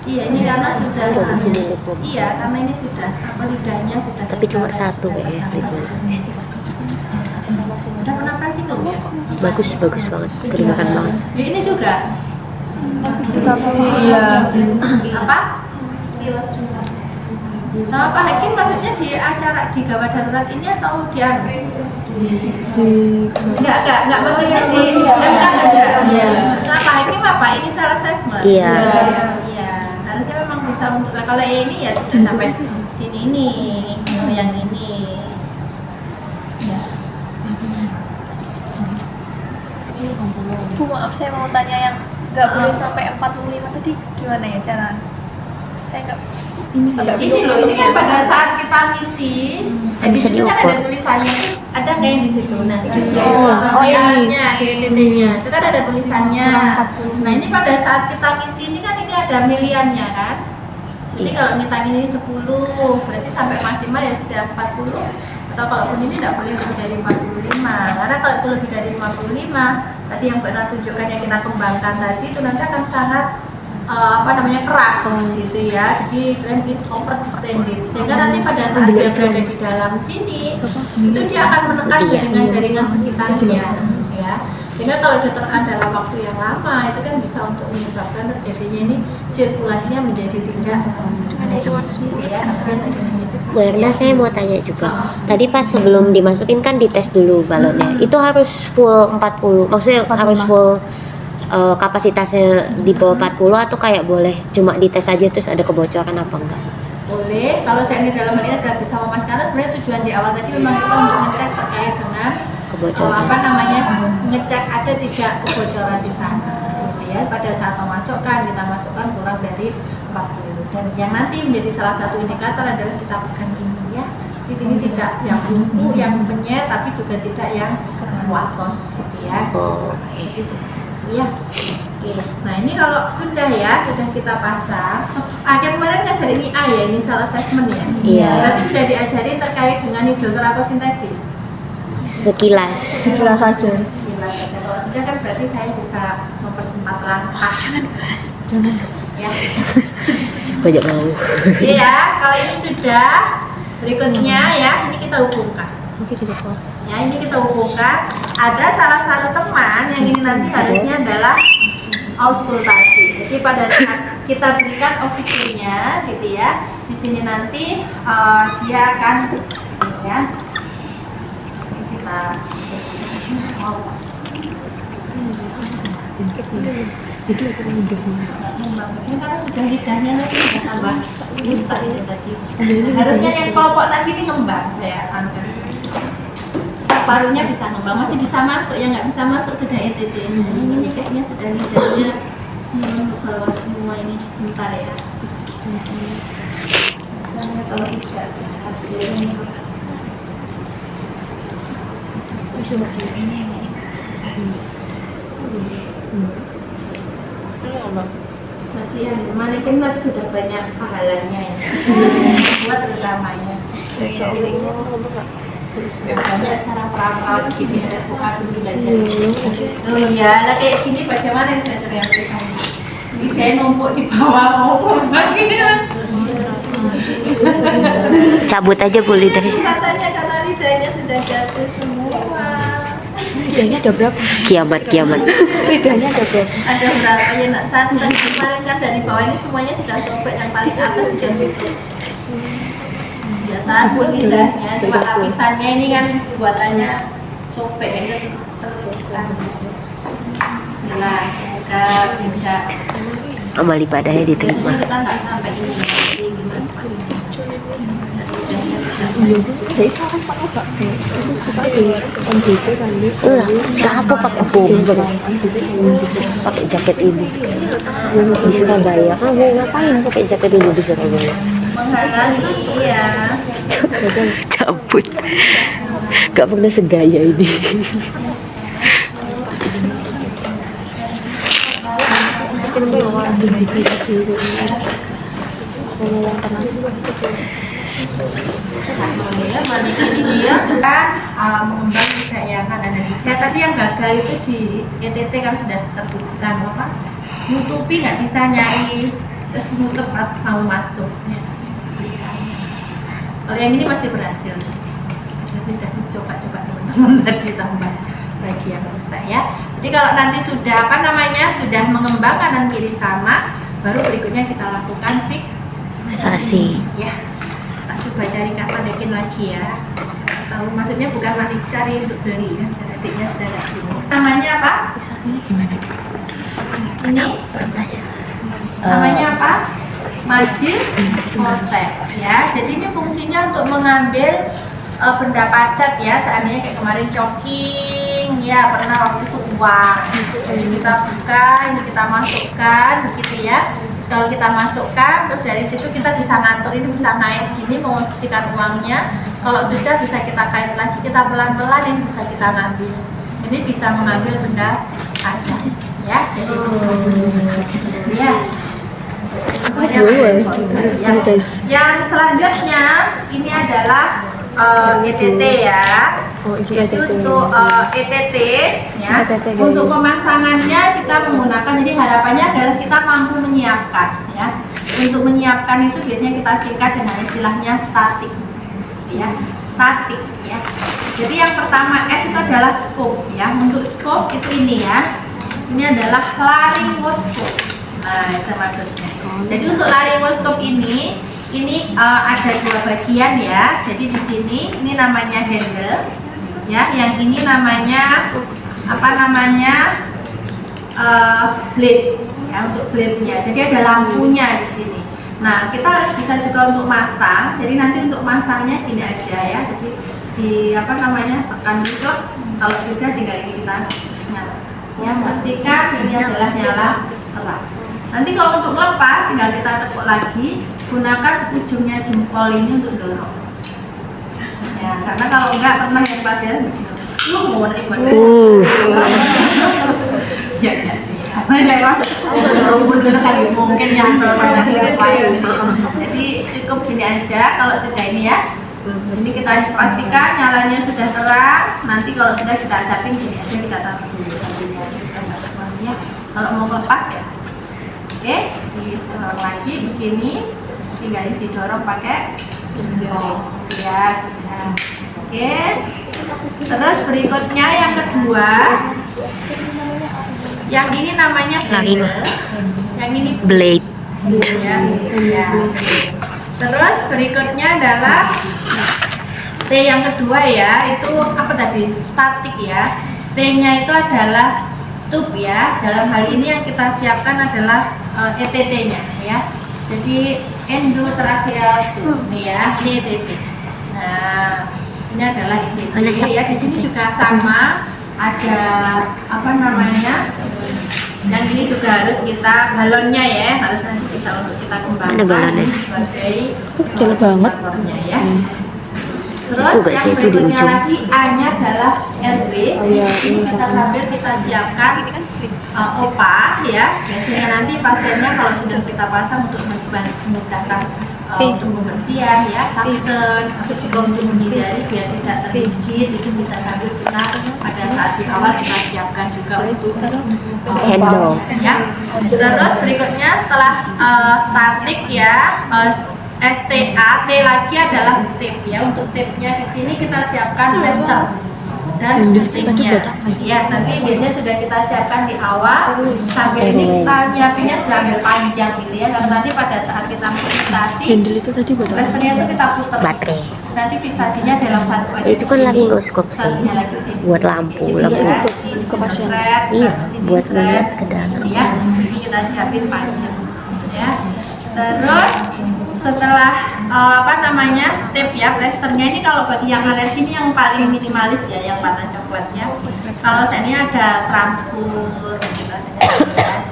Iya, ini karena sudah. Coba sini lihat, Bu. Iya, karena ini sudah lidahnya sudah. Tapi cuma satu kayaknya ritme. Udah pernah praktik belum ya? Bagus banget, keringakan banget. Ya, ini juga. Iya. Apa? Sama Pak Hakim maksudnya di acara di gawat darurat ini atau di anu? Enggak maksudnya di Nah, Pak Hakim apa? Ini salah assessment. Iya. Iya, harusnya memang bisa untuk kalau ini ya sudah sampai sini nih, yang ini. Ya. Bu, maaf saya mau tanya yang nggak boleh sampai 45 tadi gimana ya cara? Saya nggak Ini loh, ini kan pada saat kita ngisi, di bisa situ kan diukur. ada tulisannya, ada nggak yang di situ? Nah, di situ ini. titiknya, itu kan ada tulisannya. Nah, ini pada saat kita ngisi ini kan ini ada miliannya kan? Jadi Iya. kalau kita ngisi 10, berarti sampai maksimal ya sudah 40. Atau kalaupun ini tidak boleh lebih dari 45, karena kalau itu lebih dari 55, tadi yang pernah tunjukkan yang kita kembangkan tadi itu nanti akan sangat keras gitu ya, jadi strength it over distended, sehingga nanti pada saat dia berada di dalam sini itu dia akan menekan Iya. jaringan-jaringan sekitarnya ya, sehingga kalau ditekan dalam waktu yang lama itu kan bisa untuk menyebabkan terjadinya ini sirkulasinya menjadi tidak ya. Bu Erna, saya mau tanya juga. Tadi pas sebelum dimasukin kan dites dulu balonnya. Itu harus full 40. Maksudnya harus full kapasitasnya di bawah 40 atau kayak boleh cuma dites aja terus ada kebocoran apa enggak? Boleh, kalau saya ini dalam hal ini adalah bisa memastikan, sebenarnya tujuan di awal tadi memang kita untuk ngecek terkait dengan Kebocoran. ngecek ada tidak kebocoran di sana gitu ya. Pada saat memasukkan, kita masukkan kurang dari 40, dan yang nanti menjadi salah satu indikator adalah kita pegang ini ya, ini tidak yang lumpuh, yang penyet, tapi juga tidak yang watos gitu ya. Oh, Jadi seperti itu ya. Oke, nah ini kalau sudah ya, sudah kita pasang. Kemarin ngajarin ini A ya, ini salah assessment ya. Iya. Berarti sudah diajarin terkait dengan hidroteraposintesis. sekilas. sekilas saja. Sekilas saja. Kalau sudah kan berarti saya bisa mempercepat langkah. Jangan. Ya. Banyak mau. Iya, kalau ini sudah, berikutnya ya, ini kita hubungkan. Ya, ini kita hubungkan. Ada salah satu teman yang ini nanti harusnya adalah auskultasi. Jadi pada saat kita berikan oksigennya, gitu ya, di sini nanti dia akan, ya, ini kita ngopos. Ini karena sudah lidahnya nanti sudah tambah rusak ini tadi. Harusnya yang kelompok tadi ini ngembang, saya angkat. Parunya bisa ngembang, masih bisa masuk, yang nggak bisa masuk sudah ETT. Ini kayaknya sudah lidahnya keluar semua ini sebentar ya. Misalnya kalau tidak hasilnya masih yang manekin tapi sudah banyak pahalanya ya. Buat terutamanya. Banyak sekarang perawat gitu ada suka sebelum belajar. Oh ya, lah kayak gini bagaimana yang belajar yang bersama? Ini kayak numpuk di bawah mau bagi. Cabut aja Bu lidahnya. Katanya karena lidahnya sudah jatuh semua. Lidahnya ada berapa? Kiamat. Lidahnya ada berapa? Ada berapa ya nak? Satu dan kemarin kan dari bawah ini semuanya sudah sobek, yang paling atas sudah tutup. Ya satu lidahnya, cuma lapisannya ini kan buatannya sobek ini teruskan. Jelas, semoga bisa. Amal ibadahnya diterima. Kita nggak sampai ini. Lah aku pakai bomber, pakai jaket ini di Surabaya. Kamu ngapain pakai jaket ini di Surabaya? Menghalangi ya. Cabut. Gak pernah segaya ini. Ya, manekin ini dia kan mengembang tidak ya kan ada tiga. Tadi yang gagal itu di ETT kan sudah terbuka apa? Nutupi nggak bisa nyari, terus nutup pas mau masuk. Ya. Kalau yang ini masih berhasil. Jadi sudah dicoba-coba teman-teman tadi tambah lagi yang rusak ya. Jadi kalau nanti sudah sudah mengembang kanan kiri sama, baru berikutnya kita lakukan fiksasi. Sasi. Ya. coba cari Kak Tadekin lagi ya. Tahu maksudnya bukan lagi cari untuk beli ya, adiknya sudah ada sini. Namanya apa? Fiksasinya gimana? Ini namanya apa? Majlis konsep ya. Jadi ini fungsinya untuk mengambil benda padat ya. Seandainya kayak kemarin choking ya, pernah waktu itu uang. Jadi kita buka, ini kita masukkan begitu ya. Terus kalau kita masukkan, terus dari situ kita bisa ngatur, ini bisa ngait gini memposisikan uangnya. Kalau sudah bisa kita kait lagi, kita pelan-pelan ini bisa kita ngambil. Ini bisa mengambil benda padat ya. Jadi ya. Yang selanjutnya ini adalah ETT ya. Itu untuk ETT ya. Untuk pemasangannya kita menggunakan, jadi harapannya adalah kita mampu menyiapkan ya. Untuk menyiapkan itu biasanya kita singkat dengan istilahnya statik ya. Statik ya. Jadi yang pertama S itu adalah scope ya. Untuk scope itu ini ya. Ini adalah laryngoscope. Nah, itu maksudnya. Jadi untuk laryngoscope ini ada dua bagian ya. Jadi di sini ini namanya handle ya, yang ini namanya apa namanya blade ya, untuk blade-nya. Jadi ada lampunya di sini. Nah, kita harus bisa juga untuk masang. Jadi nanti untuk masangnya gini aja ya. Jadi di apa namanya tekan dulu. Kalau sudah tinggal ini kita nyala. Ya, pastikan ini adalah nyala terang. Nanti kalau untuk lepas tinggal kita tekuk lagi, gunakan ujungnya jempol ini untuk dorong. Ya, karena kalau enggak pernah yang pada lu mau buat ya ya. Mulai masuk dorong dulu kan mungkin nyantol pada supaya. Jadi cukup gini aja kalau sudah ini ya. Sini kita pastikan nyalanya sudah terang. Nanti kalau sudah kita asapin gini aja, kita taruh dulu. Ya, kalau mau lepas ya. Oke, didorong lagi begini, tinggal didorong pakai jempol. Ya sudah. Oke. Terus berikutnya yang kedua, yang ini namanya handle, yang ini blade. Ya. Terus berikutnya adalah T yang kedua ya, itu apa tadi? Statik ya. T-nya itu adalah tube ya. Dalam hal ini yang kita siapkan adalah ETT-nya ya. Jadi endotracheal tube nih ya, ini ETT. Nah, ini adalah ETT ya. Di sini juga sama, ada apa namanya? Yang ini juga harus kita balonnya ya, harus nanti bisa untuk kita kembangkan sebagai motornya ya. Terus yang berikutnya lagi A-nya adalah RW. Ini kita sambil kita siapkan OPA ya. Biasanya nanti pasiennya kalau sudah kita pasang untuk memudahkan untuk pembersihan ya, suction atau juga untuk menghindari biar tidak tergigit, itu bisa sambil kita pada saat di awal kita siapkan juga untuk Handle ya. Terus berikutnya setelah statik ya, STA, T lagi adalah tape ya. Untuk tape-nya di sini kita siapkan plaster dan guntingnya. Ya, nanti biasanya sudah kita siapkan di awal. Sampai ini kita nyiapinnya sudah ambil panjang gitu ya. Karena nanti pada saat kita fiksasi, plasternya itu kita putar. baterai. Nanti fiksasinya dalam satu aja. Itu kan laryngoscope sih, buat lampu. Iya, buat ngeliat ke dalam. Ya, jadi kita siapin panjang ya. Terus setelah apa namanya tape ya, plasternya ini kalau bagi yang alergi ini yang paling minimalis ya, yang warna coklatnya. Kalau saya ini ada transport gitu,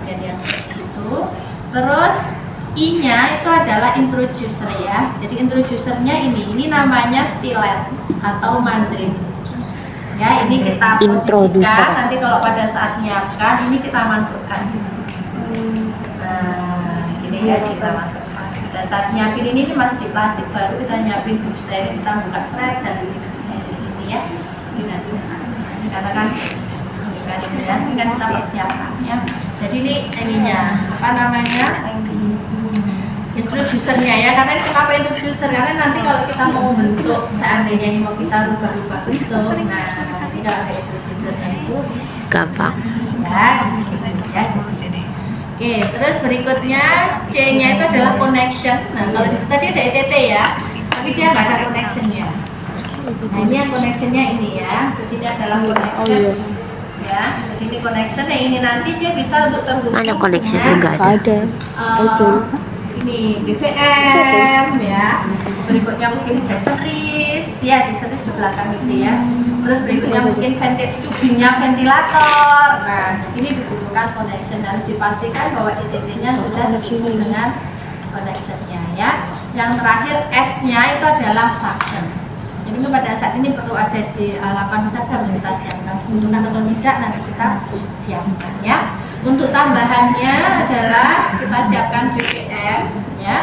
jadi yang seperti itu. Terus I-nya itu adalah introducer ya. Jadi introducernya ini namanya stilet atau mandrin. Ya, ini kita posisikan. Nanti kalau pada saat nyiapkan ini kita masukkan. Nah, gini ya kita masukkan. Pada saat nyiapin ini masih di plastik, baru kita nyiapin box steril, kita buka seret dan ini box steril ini ya. Ini nanti ini karena kan ini kan kita persiapkan ya. Jadi ini ininya apa namanya? Introducernya ya, karena kenapa introducer? Karena nanti kalau kita mau bentuk, seandainya ini mau kita rubah-rubah bentuk, nah ini kalau ada introducernya itu gampang ya, ya jadi. Oke, terus berikutnya C-nya itu adalah connection. Nah, kalau di tadi ada ETT ya. tapi dia nggak ada connectionnya. Nah ini yang connectionnya ini ya, jadi ini adalah connection ya, jadi ini connection yang ini nanti dia bisa untuk terhubung Mana connectionnya? dengan, Nggak ada. ini BVM ya, berikutnya mungkin Jackson Reese ya, Jackson Reese di belakang itu ya, terus berikutnya mungkin tubingnya ventilator. Nah ini dibutuhkan connection, harus dipastikan bahwa ITT-nya sudah terhubung dengan connectionnya ya. Yang terakhir S-nya itu adalah suction. Jadi pada saat ini perlu ada di lapangan saja, harus kita siapkan. Butuhkan atau tidak nanti kita siapkan ya. Untuk tambahannya adalah kita siapkan BPM ya.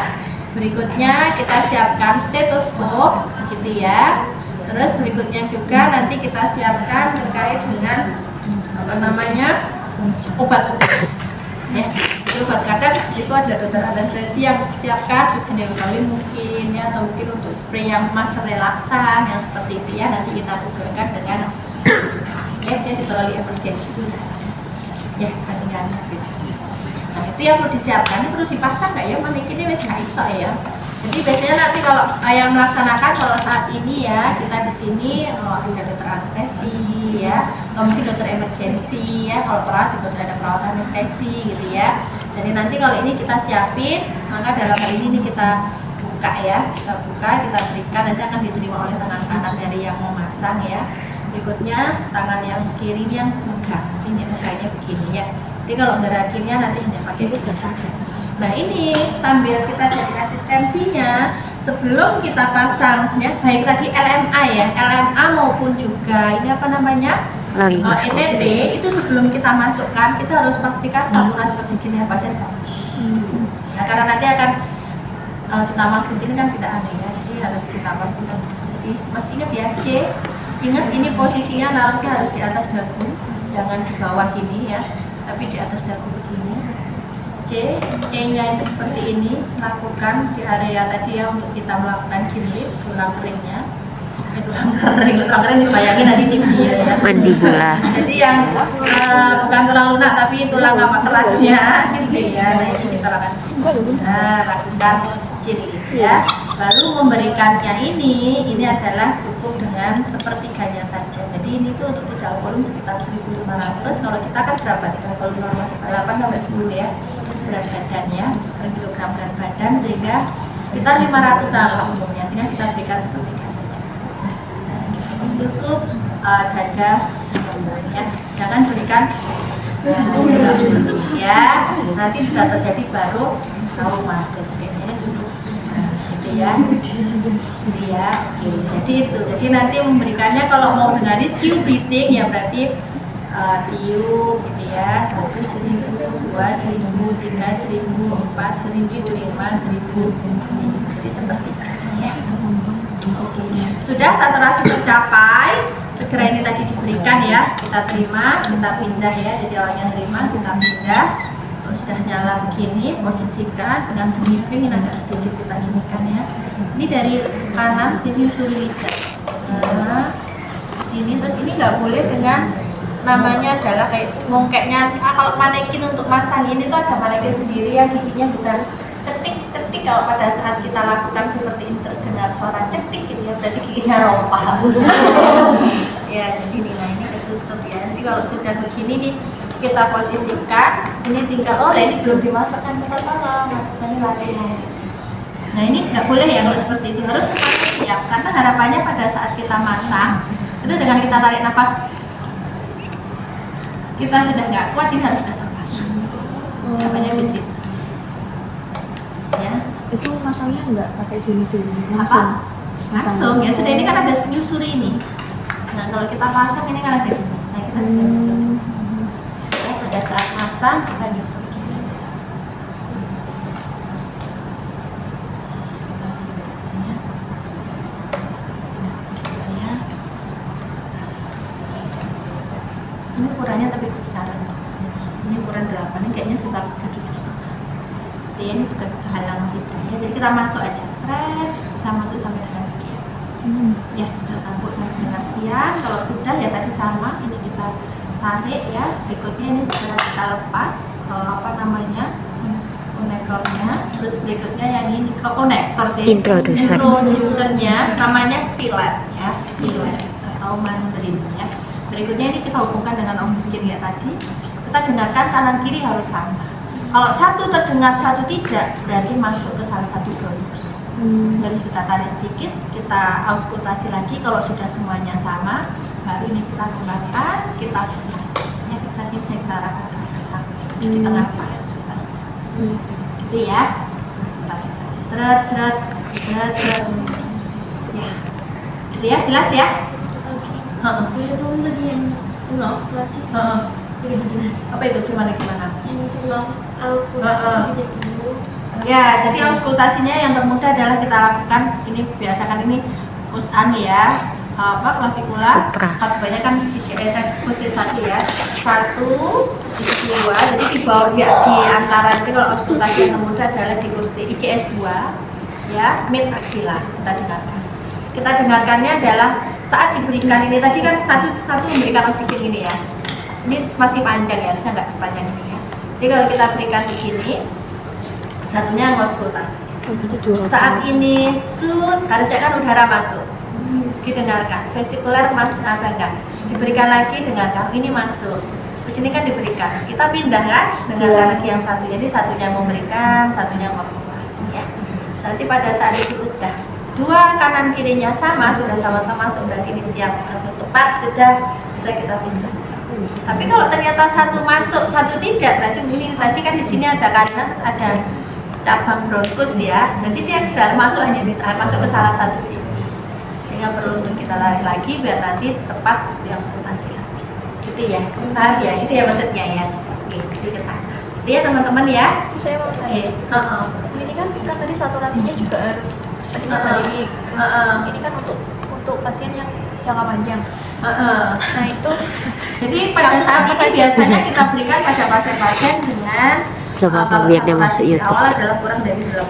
Berikutnya kita siapkan stetoskop gitu ya. Terus berikutnya juga nanti kita siapkan terkait dengan apa namanya obat-obat ya. Obat kadang di situ ada dokter anestesi yang siapkan succinylcholine mungkin ya, atau mungkin untuk spray yang masa relaksan yang seperti itu ya, nanti kita sesuaikan dengan ya saya diteroli emergency sudah ya kandungannya habis. Nah itu yang perlu disiapkan, ini perlu dipasang nggak ya manekinnya wes nggak iso ya. Jadi biasanya nanti kalau yang melaksanakan kalau saat ini ya kita di sini ada dokter anestesi ya, atau mungkin dokter emergency ya, kalau perawat juga sudah ada perawat anestesi gitu ya. Jadi nanti kalau ini kita siapin, maka dalam hal ini kita buka ya, kita buka, kita berikan, nanti akan diterima oleh tangan kanan dari yang memasang ya. Berikutnya tangan yang kiri yang megang, ini megangnya begini ya. Jadi kalau gerakinnya nanti hanya pakai ini saja. Nah ini sambil kita jadi asistensinya, sebelum kita pasang ya, baik tadi LMA ya, LMA maupun juga ini apa namanya ETD, itu sebelum kita masukkan kita harus pastikan saturasi oksigennya pasien bagus. Ya, karena nanti akan kita masukin kan tidak aneh ya, jadi harus kita pastikan. Jadi masih ingat ya C, ingat ini posisinya naruhnya harus di atas dagu, jangan di bawah gini ya, tapi di atas dagu begini. C, E-nya itu seperti ini, lakukan di area tadi ya untuk kita melakukan chin lift, tulang keringnya. Tulang kering dibayangin nanti TV ya. Mandibula. Jadi yang bukan tulang lunak tapi tulang apa kelasnya gitu ya. Nah ini kita lakukan chin lift ya. Baru memberikannya ini adalah cukup dengan sepertiganya saja. Jadi ini tuh untuk tidal volume sekitar 1.500. Kalau kita kan berapa tidal volume normal 8 sampai 10 ya. Berat badan ya, per kilogram berat badan, sehingga sekitar 500 lah umumnya, sehingga kita berikan sepertiga saja. Cukup dada ya, jangan berikan ya, nanti bisa terjadi baru trauma dan sebagainya cukup gitu ya. Jadi ya, oke. Jadi itu, jadi nanti memberikannya kalau mau dengan rescue breathing ya berarti tiup gitu ya, 1.000, 2.000, 3.000, 4.000, 5.000, 1.000, jadi seperti itu ya. Sudah saturasi tercapai, segera ini tadi diberikan ya, kita terima, kita pindah ya, jadi awalnya terima, kita pindah. Terus sudah nyala begini, posisikan dengan sniffing, ini agak sedikit kita ginikan ya. Ini dari kanan, jadi usuri lidah. Nah, sini, terus ini nggak boleh dengan namanya adalah kayak mongkeknya. Kalau manekin untuk masang ini tuh ada manekin sendiri yang giginya bisa cetik. Kalau pada saat kita lakukan seperti ini terdengar suara cetik gitu ya, berarti giginya rompah. Ya jadi nih, nah ini ketutup ya. Jadi kalau sudah begini nih kita posisikan, ini tinggal ini belum dimasukkan, kita tolong masukkannya lagi. Nah ini nggak boleh ya kalau seperti itu, harus siap karena harapannya pada saat kita masang itu dengan kita tarik nafas kita sudah nggak kuat, ini harus sudah terpasang. Namanya di situ. Ya. Itu masangnya nggak pakai jeli dulu, langsung. Langsung ya sudah, ini kan ada nyusuri ini. Nah kalau kita pasang ini kan ada ini. Nah kita bisa nyusuri. Ya, pada saat masang kita nyusuri gini aja. Kita susuri ya. Ya. Ini ukurannya tapi besaran. Ini ukuran 8, ini kayaknya sekitar 7,5. Ini juga kehalang lidahnya, jadi kita masuk aja, seret, bisa masuk sampai dengan sekian. Ya, kita sambut sampai dengan sekian. Kalau sudah ya tadi sama, ini kita tarik ya. Berikutnya ini segera kita lepas konektornya. Terus berikutnya yang ini konektor sih. Introducer. Introducernya namanya stilet ya, stilet atau mandrin ya. Berikutnya ini kita hubungkan dengan oksigen ya tadi. Kita dengarkan kanan kiri harus sama. Kalau satu terdengar satu tidak, berarti masuk ke salah satu bronkus. Harus kita tarik sedikit, kita auskultasi lagi. Kalau sudah semuanya sama, baru ini kita kembangkan, kita fiksasi. Ya, fiksasi bisa kita rasakan bersama di tengah pas bersama. Gitu ya. Kita fiksasi seret. Ya. Gitu ya, jelas ya? Itu teman tadi yang sebelum auskultasi begitu jelas. Apa itu gimana? Yang sebelum auskultasi dicek dulu. Ya, jadi auskultasinya yang termudah adalah kita lakukan ini biasakan ini push-an ya, klavikula. Supra. Kebanyakan push tadi ya. 1, 2, jadi di bawah ya, di antara itu kalau auskultasi yang termudah adalah di push ICS 2 ya, mid axilla. Kita dengarkannya adalah saat diberikan ini tadi kan satu memberikan oksigen ini ya. Ini masih panjang ya, harusnya nggak sepanjang ini ya. Jadi kalau kita berikan begini, satunya auskultasi. Saat ini harusnya kan udara masuk, didengarkan. Vesikuler masuk ada enggak? Diberikan lagi, dengarkan. Ini masuk. Terus ini kan diberikan. Kita pindah kan, dengarkan lagi yang satu. Jadi satunya memberikan, satunya auskultasi ya. Nanti pada saat itu sudah dua kanan kirinya sama, sudah sama-sama masuk, berarti ini siap langsung tepat, sudah bisa kita fiksasi. Tapi kalau ternyata satu masuk, satu tidak, berarti ini nanti kan di sini ada kanan terus ada cabang bronkus ya. Nanti dia dalam masuk hanya bisa masuk ke salah satu sisi. Sehingga perlu untuk kita lari lagi biar nanti tepat di auskultasi lagi. Gitu ya. Paham ya? Itu ya maksudnya ya. Oke, jadi ke sana. Itu ya teman-teman ya. Saya mau tanya. Ini kan tadi saturasinya juga harus ini. Ini kan untuk pasien yang jangka panjang. Nah itu jadi pada saat ini biasanya kita berikan pada pasien-pasien dengan Apa biar dia masuk di YouTube. awal adalah kurang dari 85.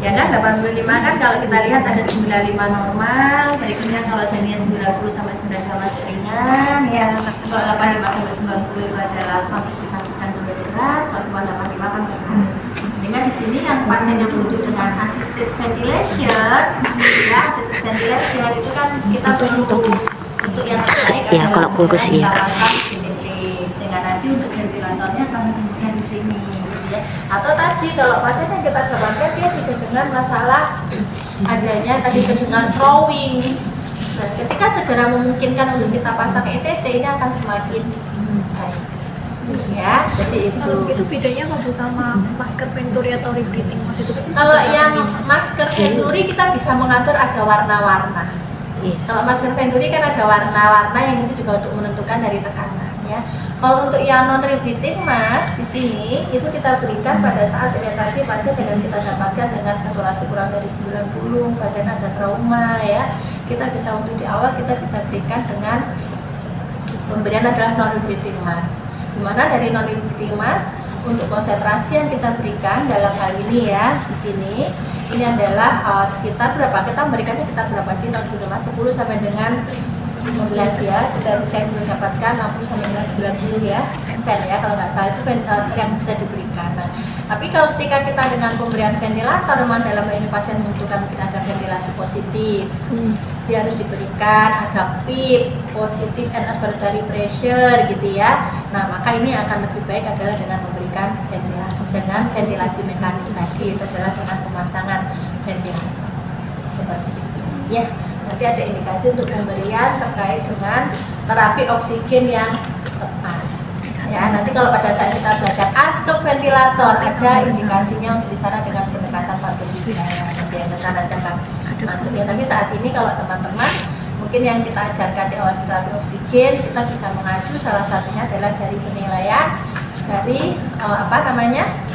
Ya kan 85 kan kalau kita lihat ada 95 normal, berikutnya kalau senior 90 sampai 95 ringan ya. Kalau 85 sampai 90 itu adalah masuk bisa sedang berat, kalau 85 kan berat. Sehingga di sini yang pasien yang butuh dengan assisted ventilation, ya assisted ventilation itu kan kita perlu untuk yang terbaik Ya, kalau bungkus iya. Sehingga nanti untuk ventilatornya kami kemudian di sini, gitu ya. Atau tadi kalau pasien yang kita dapatkan dia tidak dengan masalah adanya tadi dengan drawing. Dan ketika segera memungkinkan untuk kita pasang ETT ini akan semakin baik. Ya, jadi itu bedanya kalau sama masker Venturi atau rebreathing mas itu kan kalau juga yang ada masker Venturi kita bisa mengatur ada warna-warna. Iya. Kalau masker Venturi kan ada warna-warna yang itu juga untuk menentukan dari tekanan ya. Kalau untuk yang non rebreathing mas di sini itu kita berikan pada saat seperti tadi pasien dengan kita dapatkan dengan saturasi kurang dari 90, pasien ada trauma ya. Kita bisa untuk di awal kita bisa berikan dengan pemberian adalah non rebreathing mas. Dimana dari non rebreathing mas untuk konsentrasi yang kita berikan dalam hal ini ya di sini ini adalah sekitar berapa kita memberikannya kita berapa sih non rebreathing mas 10 sampai dengan 15 ya kita bisa mendapatkan 60 sampai dengan 90 ya persen ya kalau nggak salah itu yang bisa diberikan. Nah, tapi kalau ketika kita dengan pemberian ventilator memang dalam ini pasien membutuhkan mungkin ada ventilasi positif dia harus diberikan ada PIP positif and expiratory pressure gitu ya. Nah maka ini akan lebih baik adalah dengan memberikan ventilasi mekanik tadi itu adalah dengan pemasangan ventilator seperti itu ya. Nanti ada indikasi untuk pemberian terkait dengan terapi oksigen yang tepat ya. Nanti kalau pada saat kita belajar askep ventilator ada indikasinya untuk di sana dengan pendekatan farmakodinamika nanti yang kesana akan masuk ya. Tapi saat ini kalau teman-teman mungkin yang kita ajarkan di awal terapi oksigen kita bisa mengacu salah satunya adalah dari penilaian dari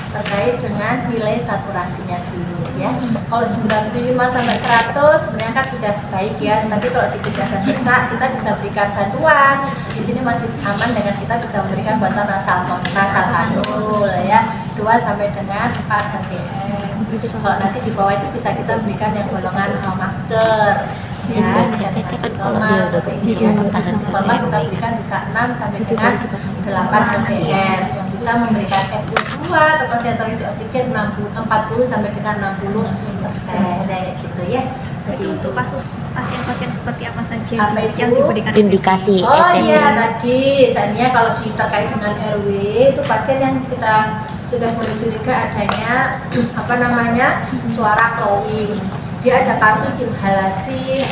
terkait dengan nilai saturasinya dulu ya. Kalau 95 sampai 100 sebenarnya kan sudah baik ya, tapi kalau di gejala sesak kita bisa berikan bantuan. Di sini masih aman dengan kita bisa memberikan bantuan nasal kanul ya 2 sampai dengan 4 ppm. Kalau nanti di bawah itu bisa kita berikan yang golongan masker ya, bisa dengan sintomas atau ini ya. Sintomas kita berikan bisa 6 sampai dengan 8 ppm yang bisa memberikan FU kuat atau konsentrasi oksigen 40 sampai dengan 60% kayak gitu ya. Jadi Itu untuk kasus pasien-pasien seperti apa saja Apa itu? yang diberikan Indikasi Oh ETT. iya tadi, misalnya kalau terkait dengan RW itu pasien yang kita sudah mulai curiga adanya suara crowing. Dia ada kasus inhalasi,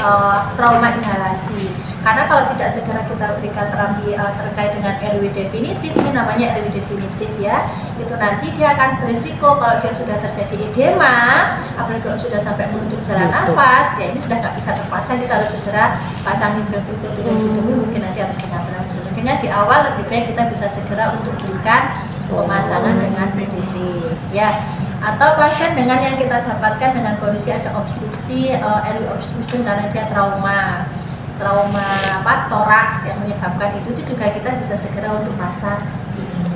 trauma inhalasi. Karena kalau tidak segera kita berikan terapi terkait dengan RW definitif, ini namanya RW definitif ya, itu nanti dia akan berisiko kalau dia sudah terjadi edema, apalagi kalau sudah sampai menutup jalan nafas, ya ini sudah nggak bisa terpasang, kita harus segera pasang hidroxychloroquine, mungkin nanti harus dengan transfusi. Dengan di awal lebih baik kita bisa segera untuk berikan pemasangan dengan PDT ya. Atau pasien dengan yang kita dapatkan dengan kondisi ada obstruksi, RW obstruction karena dia trauma toraks yang menyebabkan itu juga kita bisa segera untuk pasang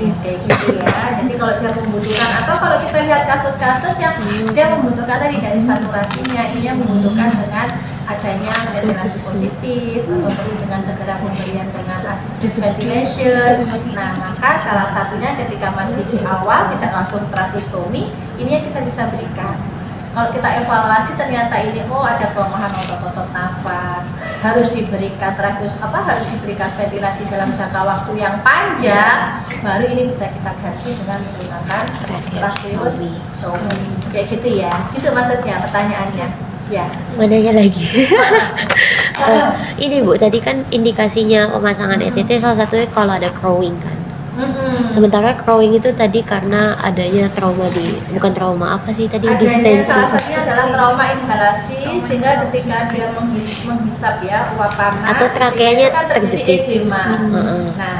ini kayak gitu ya. Jadi kalau dia membutuhkan, atau kalau kita lihat kasus-kasus yang dia membutuhkan tadi dari saturasinya, ini yang membutuhkan dengan adanya ventilasi positif atau perlu dengan segera pemberian dengan assisted ventilation. Nah, maka salah satunya ketika masih di awal tidak langsung tracheostomi, ini yang kita bisa berikan. Kalau kita evaluasi ternyata ini ada kelemahan otot-otot nafas, harus diberikan harus diberikan ventilasi dalam jangka waktu yang panjang, baru ini bisa kita ganti dengan menggunakan tracheostomi. Kayak gitu ya. Itu maksudnya pertanyaannya. Ya. Mananya lagi. Ini Bu, tadi kan indikasinya pemasangan ETT salah satunya kalau ada crowing kan. Sementara crowing itu tadi karena adanya bukan trauma apa sih tadi, adanya distensi. salah satunya adalah trauma inhalasi, sehingga ketika dia menghisap ya uap panas Atau trakeanya kan terjadi terjepit. edema. Nah,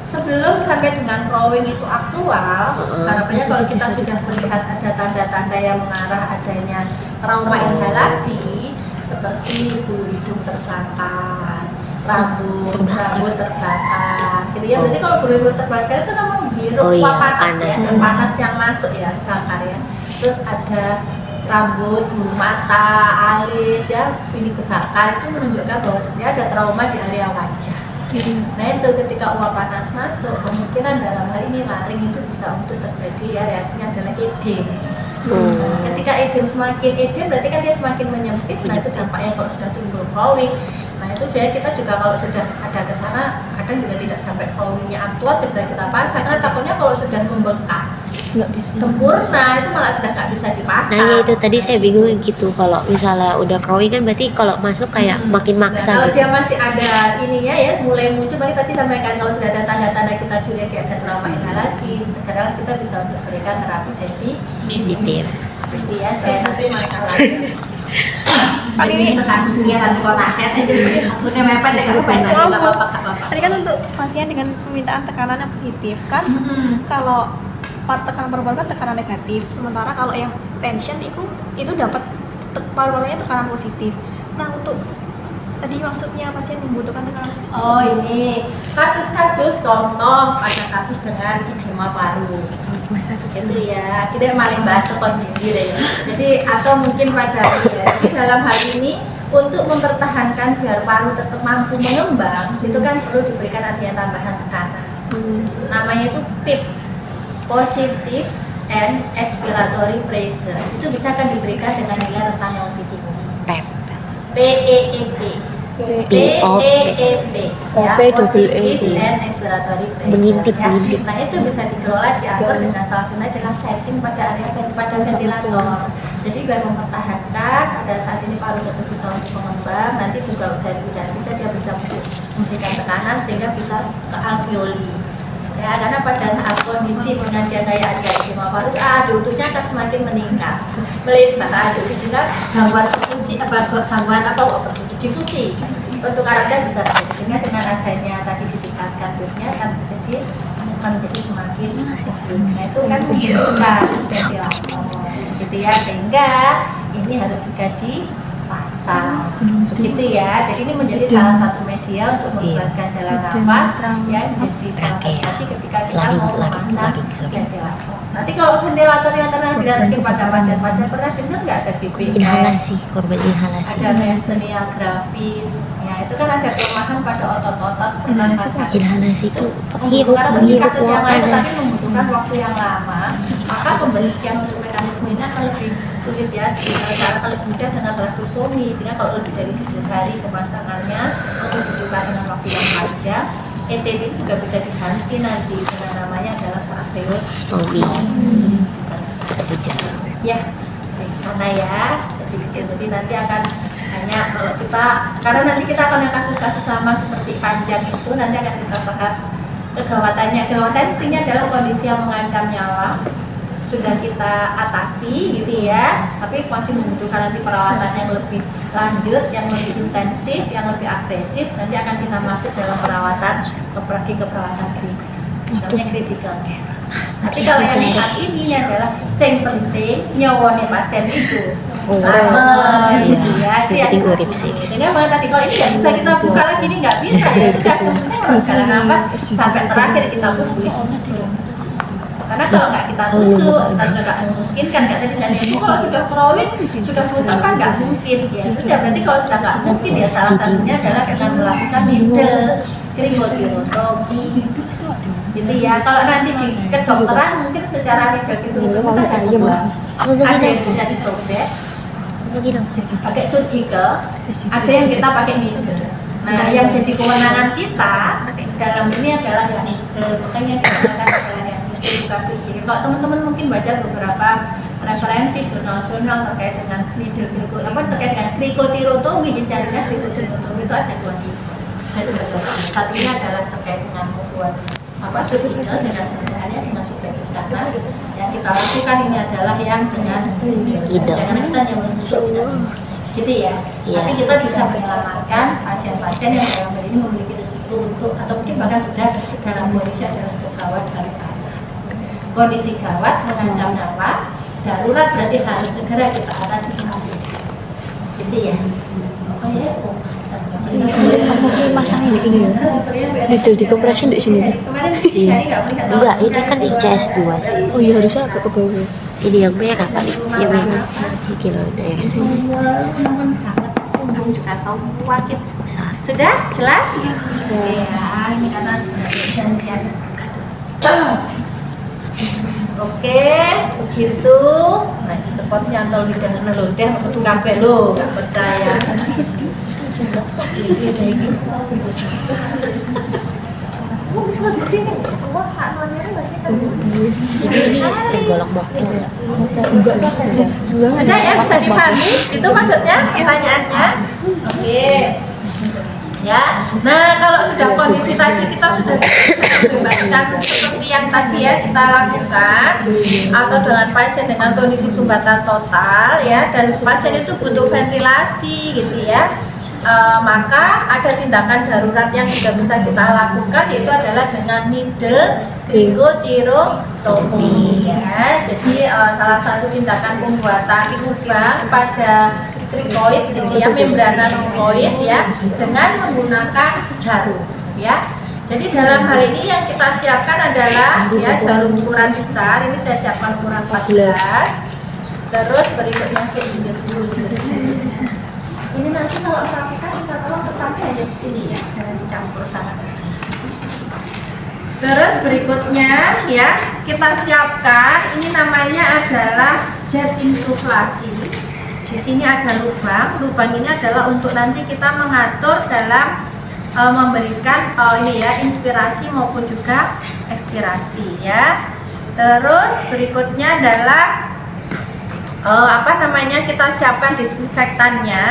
sebelum sampai dengan crowing itu aktual, harapannya kalau kita sudah melihat ada tanda-tanda yang mengarah adanya trauma inhalasi seperti bulu hidung terbakar, rambut terbakar gitu ya. Berarti kalau bulu hidung terbakar itu namanya biru uap panas ya, panas yang masuk ya, bakar ya. Terus ada rambut, bulu mata, alis ya, ini kebakar, itu menunjukkan bahwa sebenarnya ada trauma di area wajah. Nah itu ketika uap panas masuk, kemungkinan dalam hal ini laring itu bisa untuk terjadi ya, reaksinya adalah edem. Ketika semakin edem berarti kan dia semakin menyempit. Nah itu dampaknya kalau sudah timbul crowing. Nah itu kita juga kalau sudah ada ke sana, kadang juga tidak sampai crowingnya aktual segera kita pasang, karena takutnya kalau sudah membengkak sempurna itu malah sudah nggak bisa dipasang. Nah ya itu tadi saya bingung gitu, kalau misalnya udah crowing kan berarti kalau masuk kayak makin maksa Kalau gitu. dia masih ada ininya ya, mulai muncul, bagi tadi sampaikan kalau sudah ada tanda-tanda kita curiga ada trauma inhalasi, sekarang kita bisa untuk berikan terapi definitif. Gitu ya, saya kasih masalah. Pak ini tekan dia nanti kontaknya saya jadi udah mepet deh, aku pengen nanya nggak apa-apa. tadi kan untuk pasien dengan permintaan tekanan yang positif kan, kalau tekanan paru-paru kan tekanan negatif, sementara kalau yang tension itu dapat paru-parunya tekanan positif. Nah untuk tadi maksudnya pasien membutuhkan tekanan positif. Oh ini kasus-kasus contoh ada kasus dengan edema paru. Itu ya, kita maling bahas tekon tinggi deh. Jadi atau mungkin pada jadi dalam hal ini untuk mempertahankan biar paru tetap mampu mengembang, itu kan perlu diberikan adanya tambahan tekanan. Namanya itu PEEP, positive and expiratory pressure. Itu bisa kan diberikan dengan nilai rentang yang lebih tinggi. PEEP. PEEP ya, positive and expiratory pressure ya. Nah itu bisa dikelola, diatur dengan salah satunya adalah setting pada area pada ventilator. Jadi biar mempertahankan pada saat ini paru tetap bisa untuk mengembang, nanti juga udah bisa dia bisa memberikan tekanan sehingga bisa ke alveoli. Ya, karena pada saat kondisi dengan dia kayak ada edema paru, diutuhnya akan semakin meningkat, melebar, sehingga gangguan perfusi, difusi untuk karakter bisa terjadi. Sehingga dengan adanya tadi ditingkatkan dosnya akan menjadi semakin efektif. Nah itu kan membutuhkan ventilator, gitu ya, sehingga ini harus juga dipasang. pernapasan. Begitu ya. Jadi ini menjadi salah satu media untuk membebaskan jalan nafas yang menjadi salah satu tadi ketika kita mau memasang ventilator. Nanti kalau ventilator yang pernah dilatih pada pasien-pasien, pernah dengar nggak ada BPS? Inhalasi, korban inhalasi. Ada myasthenia gravis. Ya, itu kan ada kelemahan pada otot-otot pernapasan. Inhalasi itu Membutuhkan atau hirup kasus yang lain panas. tapi membutuhkan waktu yang lama, maka pembersihan untuk mekanisme ini akan lebih sulit ya. Cara kalau mudah dengan tracheostomi, sehingga kalau lebih dari 7 hari pemasangannya atau dibutuhkan dengan waktu yang panjang, ETD juga bisa diganti nanti dengan namanya adalah tracheostomi. Stomi. Bisa 1 jam. ya ke sana ya. Jadi nanti akan hanya kalau kita, karena nanti kita akan yang kasus-kasus lama seperti panjang itu nanti akan kita bahas kegawatannya. Kegawatan intinya adalah kondisi yang mengancam nyawa sudah kita atasi gitu ya, tapi masih membutuhkan nanti perawatan yang lebih lanjut, yang lebih intensif, yang lebih agresif. Nanti akan kita masuk dalam perawatan keperawatan kritis, namanya critical care. Tapi kalau yang saat ini adalah yang penting nyawane pasien itu selamat gitu ya. Itu yang Jadi urip sih. dengan banget tadi kalau ini nggak bisa kita buka lagi, ini nggak bisa ya sudah, yang penting orang jalan nafas sampai terakhir kita tusuk. Karena kalau nggak kita tusuk, kita sudah nggak mungkin kan, kata di sana itu kalau sudah kronik, sudah blunder kan nggak mungkin ya. Sudah berarti kalau sudah nggak mungkin ya salah satunya adalah dengan melakukan needle kringotirotomi. Gitu ya. Kalau nanti di kedokteran mungkin secara needle kringotirotomi kita ada dua. Ada yang bisa disobek Lagi dong. pakai surgical, ada yang kita pakai needle. Nah, yang jadi kewenangan kita dalam ini adalah yang needle. Makanya digunakan adalah yang bukan surgical. Kalau teman-teman mungkin baca beberapa referensi jurnal-jurnal terkait dengan needle terkait dengan krikotirotomi, caranya krikotirotomi itu ada 2 tipe. Ada 2 soal. Satunya adalah terkait dengan membuat surgical dengan penggunaannya masuk ke sana. Yang kita lakukan ini adalah yang dengan Needle. jangan kita yang menusuk gitu ya. Iya. Tapi kita bisa menyelamatkan pasien-pasien yang dalam hal ini memiliki risiko untuk atau mungkin bahkan sudah dalam kondisi adalah gawat darurat. Kondisi gawat mengancam nyawa, darurat berarti harus segera kita atasi sendiri. Gitu ya. Oh ya. Mungkin masang ini ya. Needle di compression di sini. Enggak, ini kan ICS 2 sih. Oh iya, harusnya agak ke bawah. Ini yang merah kali. Yang merah. Ini loh daerah sini. Punggung juga sakit. Saat. Sudah jelas? Ya, ini karena sudah siap. Oke, begitu. Nah, cepat nyantol lidah nelodeh kudu kabeh lho, gak percaya. Sini lagi. Di sini uang sak nomornya lagi kan. Ini tergolong bokeh. Sudah ya, bisa dipahami? Itu maksudnya pertanyaannya? Oke. Ya, nah kalau sudah kondisi tadi kita sudah bebaskan seperti yang tadi ya kita lakukan, atau dengan pasien dengan kondisi sumbatan total ya, dan pasien itu butuh ventilasi gitu ya. Maka ada tindakan darurat yang juga bisa kita lakukan, yaitu adalah dengan needle krikotirotomi ya. Jadi salah satu tindakan pembuatan lubang pada krikoid gitu ya, membrana krikoid ya, dengan menggunakan jarum ya. Jadi dalam hal ini yang kita siapkan adalah ya jarum ukuran besar. Ini saya siapkan ukuran 14. Terus berikutnya saya dulu. Ini nanti kalau melakukan kita tolong tetap aja di sini ya, jangan dicampur sana. Terus berikutnya ya kita siapkan, ini namanya adalah jet insuflasi. Di sini ada lubang. Lubang ini adalah untuk nanti kita mengatur dalam memberikan ini ya inspirasi maupun juga ekspirasi ya. Terus berikutnya adalah kita siapkan disinfektannya,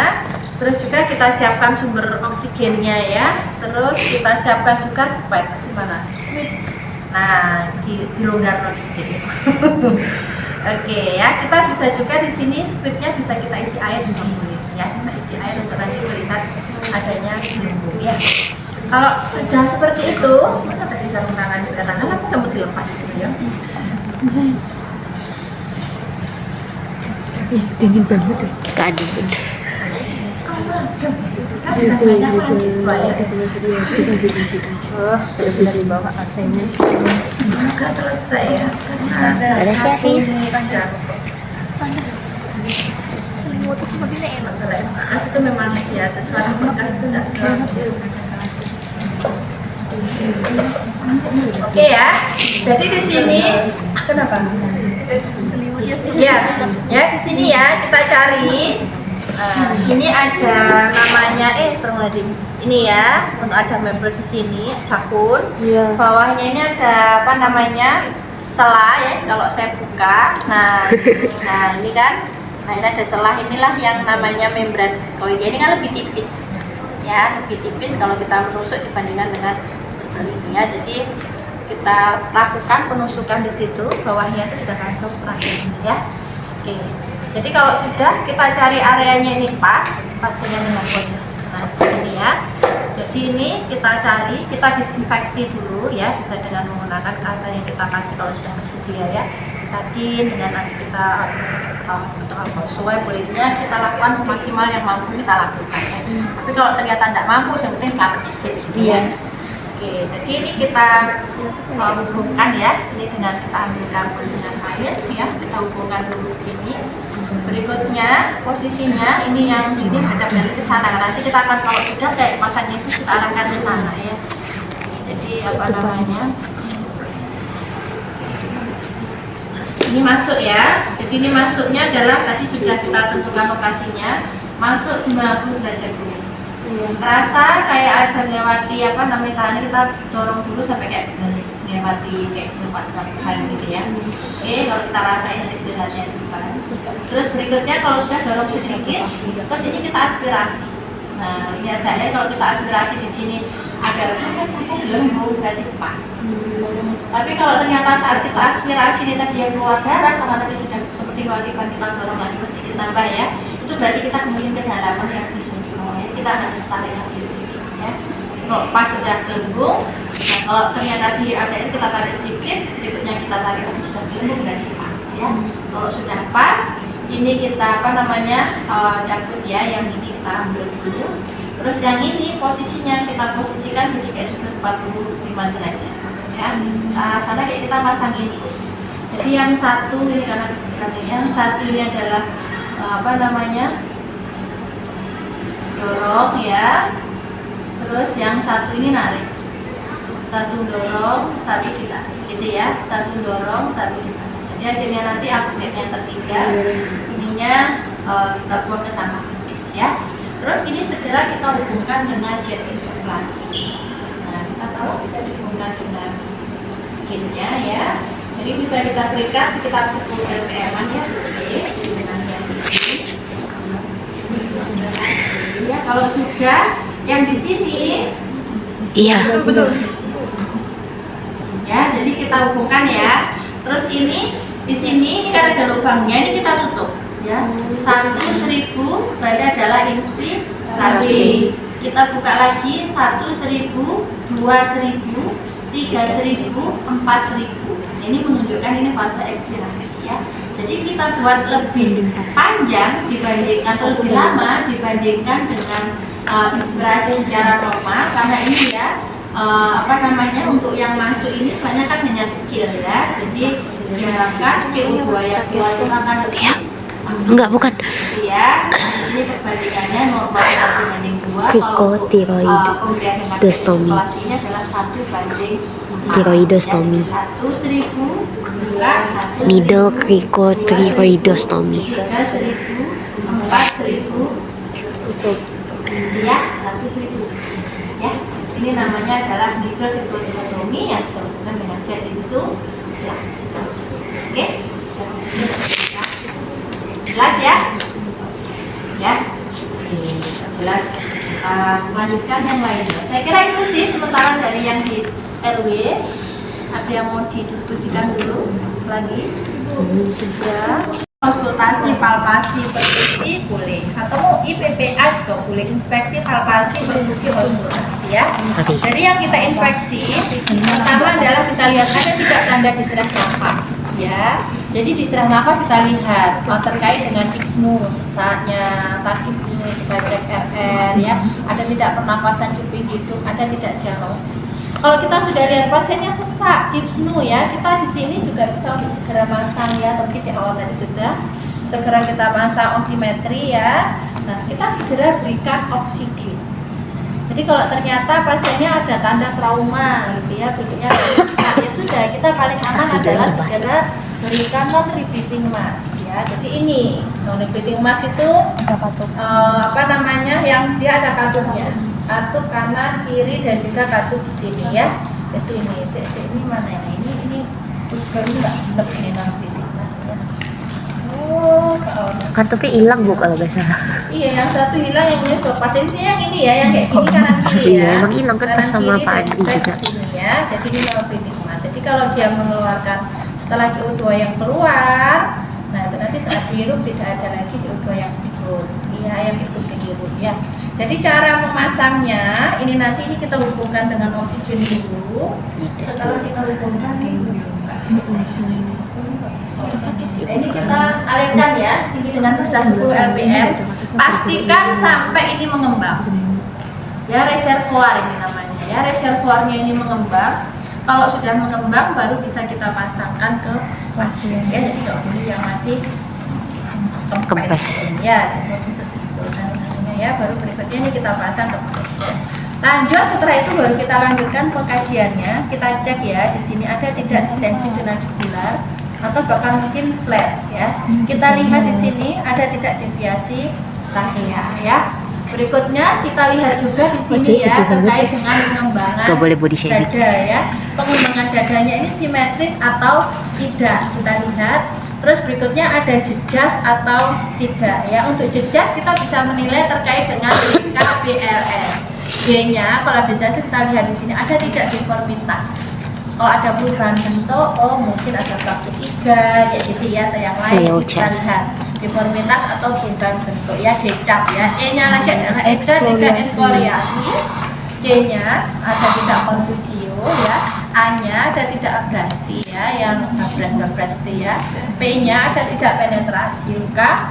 terus juga kita siapkan sumber oksigennya ya, terus kita siapkan juga spek gimana sih? Nah dilonggar di sini. Oke ya, kita bisa juga di sini speednya bisa kita isi air juga boleh ya, kita isi air untuk nanti melihat adanya gelembung ya. Kalau sudah seperti itu, maka tadi sarung tangan kita tangan apa kamu dilepas gitu ya. Ih, dingin banget ya. Keadaan. Kan banyak mahasiswa ya. Benar-benar di bawah AC-nya. Semoga selesai ya. Ada sih. Selimut itu sepertinya enak. Bekas itu memang ya sesuatu bekas itu tidak selalu. Oke ya. Jadi di sini kenapa? Selimutnya sih. Ya, ya di sini ya kita cari. Nah, ini ada namanya seru lagi. Ini ya, untuk ada mebel di sini, cakun. Iya. Bawahnya ini ada apa namanya? Celah ya. Kalau saya buka, nah ini kan. Nah ini ada celah, inilah yang namanya membran koidnya. Ini kan lebih tipis, ya lebih tipis kalau kita menusuk dibandingkan dengan seperti ini ya. Jadi kita lakukan penusukan di situ, bawahnya itu sudah langsung terakhir ya. Oke. Jadi kalau sudah kita cari areanya ini pasnya dengan posisi nah ini ya. Jadi ini kita cari, kita disinfeksi dulu ya, bisa dengan menggunakan kasa yang kita kasih kalau sudah tersedia ya. Tadi dengan nanti kita sesuai kulitnya kita lakukan semaksimal yang mampu kita lakukan ya. Tapi kalau ternyata tidak mampu, yang penting selamat di sini. Gitu ya. Oke, jadi ini kita hubungkan ya, ini dengan kita ambilkan dengan air ya, kita hubungkan dulu ini. Berikutnya posisinya ini yang ini hadap dari ke sana. Nanti kita akan kalau sudah kayak pasang itu kita arahkan ke sana ya. Jadi apa namanya? Ini masuk ya. Jadi ini masuknya adalah tadi sudah kita tentukan lokasinya. Masuk 90 derajat dulu. Terasa kayak ada melewati apa namanya tangan kita dorong dulu sampai kayak melewati kayak melewati gitu ya. Oke, kalau kita rasain istirahatnya di sana. Terus berikutnya kalau sudah dorong sedikit, terus ini kita aspirasi. Nah ini ada air, kalau kita aspirasi di sini ada pupuk gelembung berarti pas. Tapi kalau ternyata saat kita aspirasi ini tadi yang keluar darah karena tadi sudah seperti kewajiban kita dorong lagi sedikit nambah ya, itu berarti kita kemungkinan kedalaman yang di sini di bawahnya kita harus tarik lagi sedikit ya. Kalau pas sudah gelembung, nah kalau ternyata di ada air kita tarik sedikit, berikutnya kita tarik lagi sudah gelembung berarti pas ya. Kalau sudah pas, ini kita apa namanya cabut ya, yang ini kita ambil dulu. Terus yang ini posisinya kita posisikan jadi kayak sudut 45 derajat ya. Sana kayak kita pasang infus. Jadi yang satu ini karena yang satu ini adalah apa namanya dorong ya. Terus yang satu ini narik. Satu dorong, satu ditarik gitu ya. Satu dorong, satu ditarik. Jadi akhirnya nanti update-nya tertinggal. Ininya kita buang ke sampah medis ya. Terus ini segera kita hubungkan dengan jet insuflasi. Nah, kita tahu bisa dihubungkan dengan skinnya ya. Jadi bisa kita berikan sekitar 10 rpm ya. Oke, dengan yang ini. Ya, kalau sudah yang di sini Iya. Betul. ya, jadi kita hubungkan ya. Terus ini di sini kan ada lubangnya, ini kita tutup ya. 1.000 berarti adalah inspirasi. Kita buka lagi 1.000, 2.000, 3.000, 4.000. Ini menunjukkan ini fase ekspirasi ya. Jadi kita buat lebih panjang dibandingkan atau lebih lama dibandingkan dengan inspirasi secara normal karena ini ya apa namanya untuk yang masuk ini sebenarnya kan hanya kecil ya. Jadi diharapkan CO2 yang keluar itu akan lebih Enggak, bukan. ya. Di sini perbandingannya normal 1:2. Tiroidostomi. Kalkulasinya adalah 1:4. Tiroidostomi. 1.000 buka 1.000, Needle cricotiroidostomy. 3.000, 4.000 tutup ya 1.000 ya. Ini namanya adalah needle cricotiroidostomy yang terhubungan dengan jet insuflasi. Oke, jelas ya? Ya, jelas. Lanjutkan yang lainnya. Saya kira itu sih sementara dari yang di RW. Ada yang mau didiskusikan dulu lagi? Ya. Konsultasi, palpasi, perkusi boleh. Atau mau IPPA juga boleh. Inspeksi, palpasi, perkusi, konsultasi ya. Jadi yang kita inspeksi pertama adalah kita lihat ada tidak tanda distress nafas ya. Jadi distress nafas kita lihat terkait dengan IPSNU, sesaknya, takipnya sini kita cek RR ya, ada tidak pernapasan cuping hidung, ada tidak sianosis. Kalau kita sudah lihat pasiennya sesak, dyspnea ya, kita di sini juga bisa untuk segera masang ya, seperti di awal tadi sudah segera kita masang oximetri ya. Nah, kita segera berikan oksigen. Jadi kalau ternyata pasiennya ada tanda trauma gitu ya, bentuknya sesak, ya sudah, kita paling aman adalah segera berikan non-repeating mask ya. Jadi ini non-repeating mask itu yang dia ada katupnya, katup kanan, kiri, dan juga katup di sini ya. Jadi ini mana ya? Ini baru nggak stop ini non-repeating mask ya. Katupnya hilang Bu kalau nggak salah. Iya, yang satu hilang, yang ini lepas. Ini yang ini ya, yang kayak gini kanan kiri Iya, ya. emang hilang kan pas sama Pak Adi juga. Sini ya. Jadi ini non-repeating mask. Jadi kalau dia mengeluarkan setelah CO2 yang keluar, nah itu nanti saat dihirup tidak ada lagi CO2 yang timbul, ya, yang ikut dihirup ya. Jadi cara memasangnya ini nanti ini kita hubungkan dengan oksigen dulu. Setelah kita hubungkan ini kita alirkan ya, tinggi dengan bisa 10 lpm. Pastikan sampai ini mengembang. Ya, reservoir ini namanya ya, reservoirnya ini mengembang. Kalau sudah mengembang baru bisa kita pasangkan ke pasien ya. Jadi kalau ini yang masih kempes ya, seperti itu namanya ya, baru berikutnya ini kita pasang ke pasien. Lanjut, setelah itu baru kita lanjutkan pengkajiannya. Kita cek ya, di sini ada tidak distensi vena jugular atau bahkan mungkin flat ya. Kita lihat di sini ada tidak deviasi trachea ya. Berikutnya kita lihat juga di sini ya, terkait dengan pengembangan dada ya. Pengembangan dadanya ini simetris atau tidak, kita lihat. Terus berikutnya ada jejas atau tidak ya. Untuk jejas kita bisa menilai terkait dengan BLS. G-nya kalau ada jejas kita lihat di sini ada tidak deformitas. Kalau ada perubahan bentuk, oh mungkin ada fraktur iga ya, gitu ya, atau yang lain kita lihat deformitas atau perubahan bentuk ya, decap ya. E-nya lagi adalah ada tidak ekskoriasi, C-nya ada tidak kontusio ya, A-nya ada tidak abrasi ya, yang abras itu ya, P-nya ada tidak penetrasi luka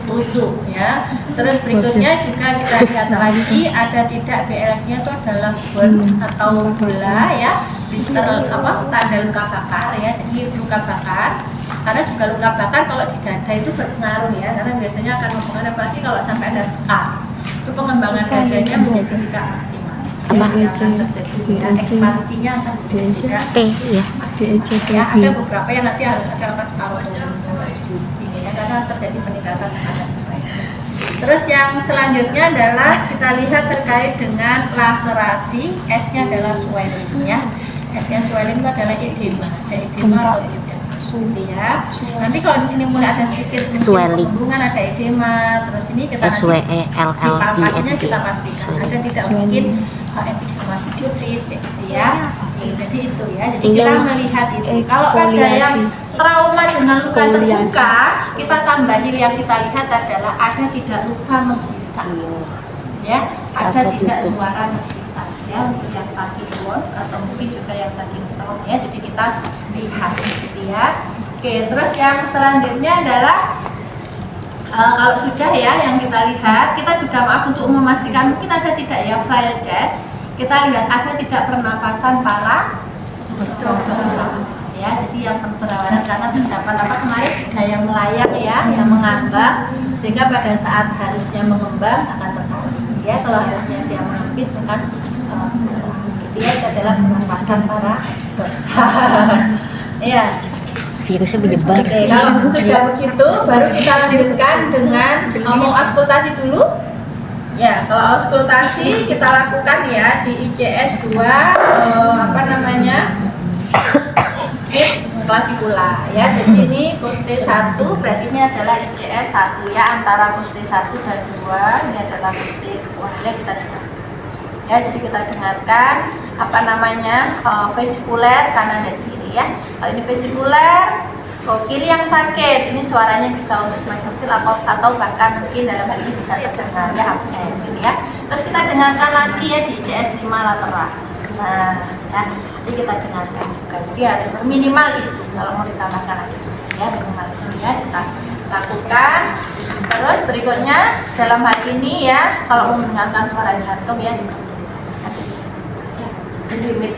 tusuk ya. Terus berikutnya juga kita lihat lagi ada tidak BLS-nya itu adalah burn atau bola ya, blister tanda luka bakar ya. Jadi luka bakar, karena juga luka bakar kalau di dada itu berpengaruh ya, karena biasanya akan mempengaruhi, apalagi kalau sampai ada scar, itu pengembangan dadanya menjadi tidak maksimal. Yang akan terjadi ya, ekspansinya akan menjadi tidak maksimal ya. Ada beberapa yang nanti harus ada sparotomi sampai ya, karena terjadi peningkatan terhadap mereka. Terus yang selanjutnya adalah kita lihat terkait dengan laserasi. S-nya adalah swelling ya. S-nya swelling itu adalah edema, atau edema ya. Nanti kalau di sini mulai ada sedikit hubungan, ada edema, terus ini kita palpasinya kita pastikan ada tidak mungkin episema sudotis ya, gitu ya. Jadi itu ya. Jadi kita melihat itu. Kalau ada yang trauma dengan luka terbuka, kita tambahin yang kita lihat adalah ada tidak luka menghisap ya, ada tidak suara menghisap ya, untuk yang sakit wounds atau mungkin juga yang sakit stroke ya. Jadi kita lihat gitu ya. Oke, terus yang selanjutnya adalah kalau sudah ya yang kita lihat, kita juga maaf untuk memastikan mungkin ada tidak ya frail chest. Kita lihat ada tidak pernapasan ya, jadi yang perawanan karena terdapat kemarin gaya melayang ya, yang mengambang, sehingga pada saat harusnya mengembang akan tertarik ya. Kalau harusnya dia menipis akan dia itu adalah pernapasan ya. Virusnya menyebar. Oke, kalau sudah begitu baru kita lanjutkan dengan mau auskultasi dulu. Ya, kalau auskultasi kita lakukan ya di ICS 2 klavikula ya. Jadi ini koste 1 berarti ini adalah ICS 1 ya, antara koste 1 dan 2 ini adalah koste 2 ya, kita dengarkan. Ya, jadi kita dengarkan vesikuler kanan dan kiri ya. Kalau ini vesikuler, kiri yang sakit, ini suaranya bisa untuk semakin kecil atau bahkan mungkin dalam hal ini tidak terdengar ya, absen gitu ya. Terus kita dengarkan lagi ya di ICS 5 lateral. Nah, ya, jadi kita dengarkan juga. Jadi harus minimal itu kalau mau ditambahkan lagi ya, minimal itu ya kita lakukan. Terus berikutnya dalam hal ini ya, kalau mau mendengarkan suara jantung ya, limit.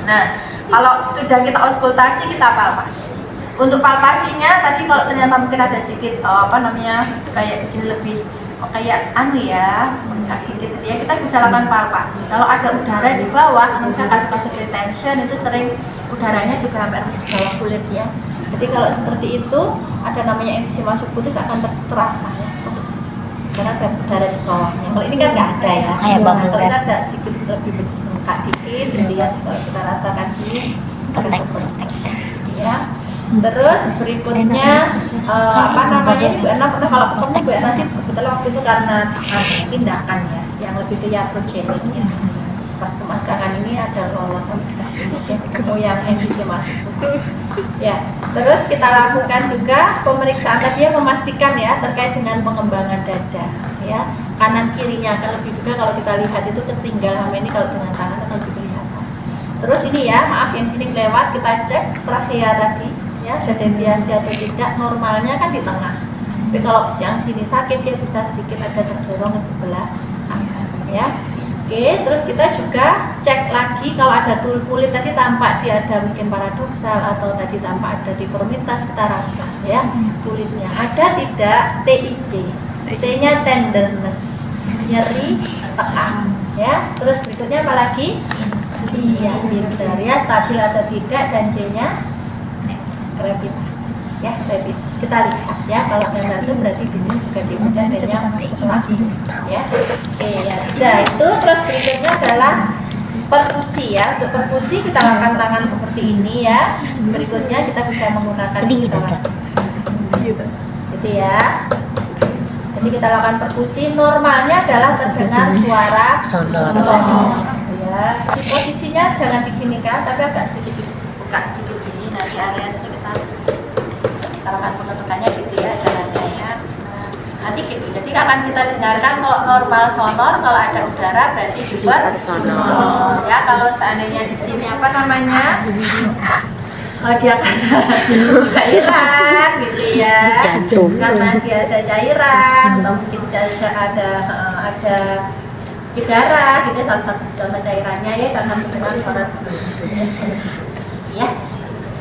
Nah, kalau sudah kita auskultasi, kita palpasi. Untuk palpasinya tadi kalau ternyata mungkin ada sedikit kayak di sini lebih kayak bengkak dikit gitu ya, kita bisa lakukan palpasi. Kalau ada udara di bawah, misalkan masuk retention itu sering udaranya juga hampir di bawah kulit ya. Jadi kalau seperti itu ada namanya emfisema subkutis akan terasa ya. Terus karena ada udara di bawahnya. Kalau ini kan nggak ada ya. Kayak banget. Kalau ini ada sedikit lebih bengkak dikit gitu ya. Terus kalau kita rasakan ini ada tepes ya. Terus berikutnya ini Bu Erna pernah kalau ketemu Bu Erna sih kebetulan waktu itu karena tindakan ya yang lebih ke iatrogenik ya. Pas pemasangan ini ada lolosan ketemu yang emfisema subkutis. Ya, terus kita lakukan juga pemeriksaan tadi yang memastikan ya terkait dengan pengembangan dada ya. Kanan kirinya akan lebih juga kalau kita lihat itu tertinggal sama ini kalau dengan tangan akan lebih kelihatan. Terus ini ya, maaf yang sini kelewat, kita cek trachea tadi ya ada deviasi atau tidak. Normalnya kan di tengah. Tapi kalau yang sini sakit dia bisa sedikit ada terdorong ke sebelah kanan ya. Oke, terus kita juga cek lagi kalau ada tul kulit tadi tampak dia ada mungkin paradoksal atau tadi tampak ada deformitas, kita raba ya kulitnya. Ada tidak TIC? T-nya tenderness, nyeri, tekan ya. Terus berikutnya apa lagi? Iya, pinter ya, stabil atau tidak, dan C-nya gravitasi ya, gravitasi. Kita lihat ya, kalau yang itu berarti di sini juga dibaca adanya stabil ya. Oke ya, sudah itu. Terus berikutnya adalah perkusi ya. Untuk perkusi kita lakukan tangan seperti ini ya. Berikutnya kita bisa menggunakan tangan gitu ya. Jadi kita lakukan perkusi, normalnya adalah terdengar suara sonor ya. Jadi posisinya jangan diginikan, tapi agak sedikit dibuka sedikit ini. Nah di area sini kita lakukan pengetukannya gitu ya, jalannya nanti gitu. Jadi akan kita dengarkan kalau normal sonor, kalau ada udara berarti juga sonor ya. Kalau seandainya di sini dia cairan gitu ya, karena dia ada cairan atau mungkin ada darah gitu ya, salah satu contoh cairannya ya, karena mendengar suara ya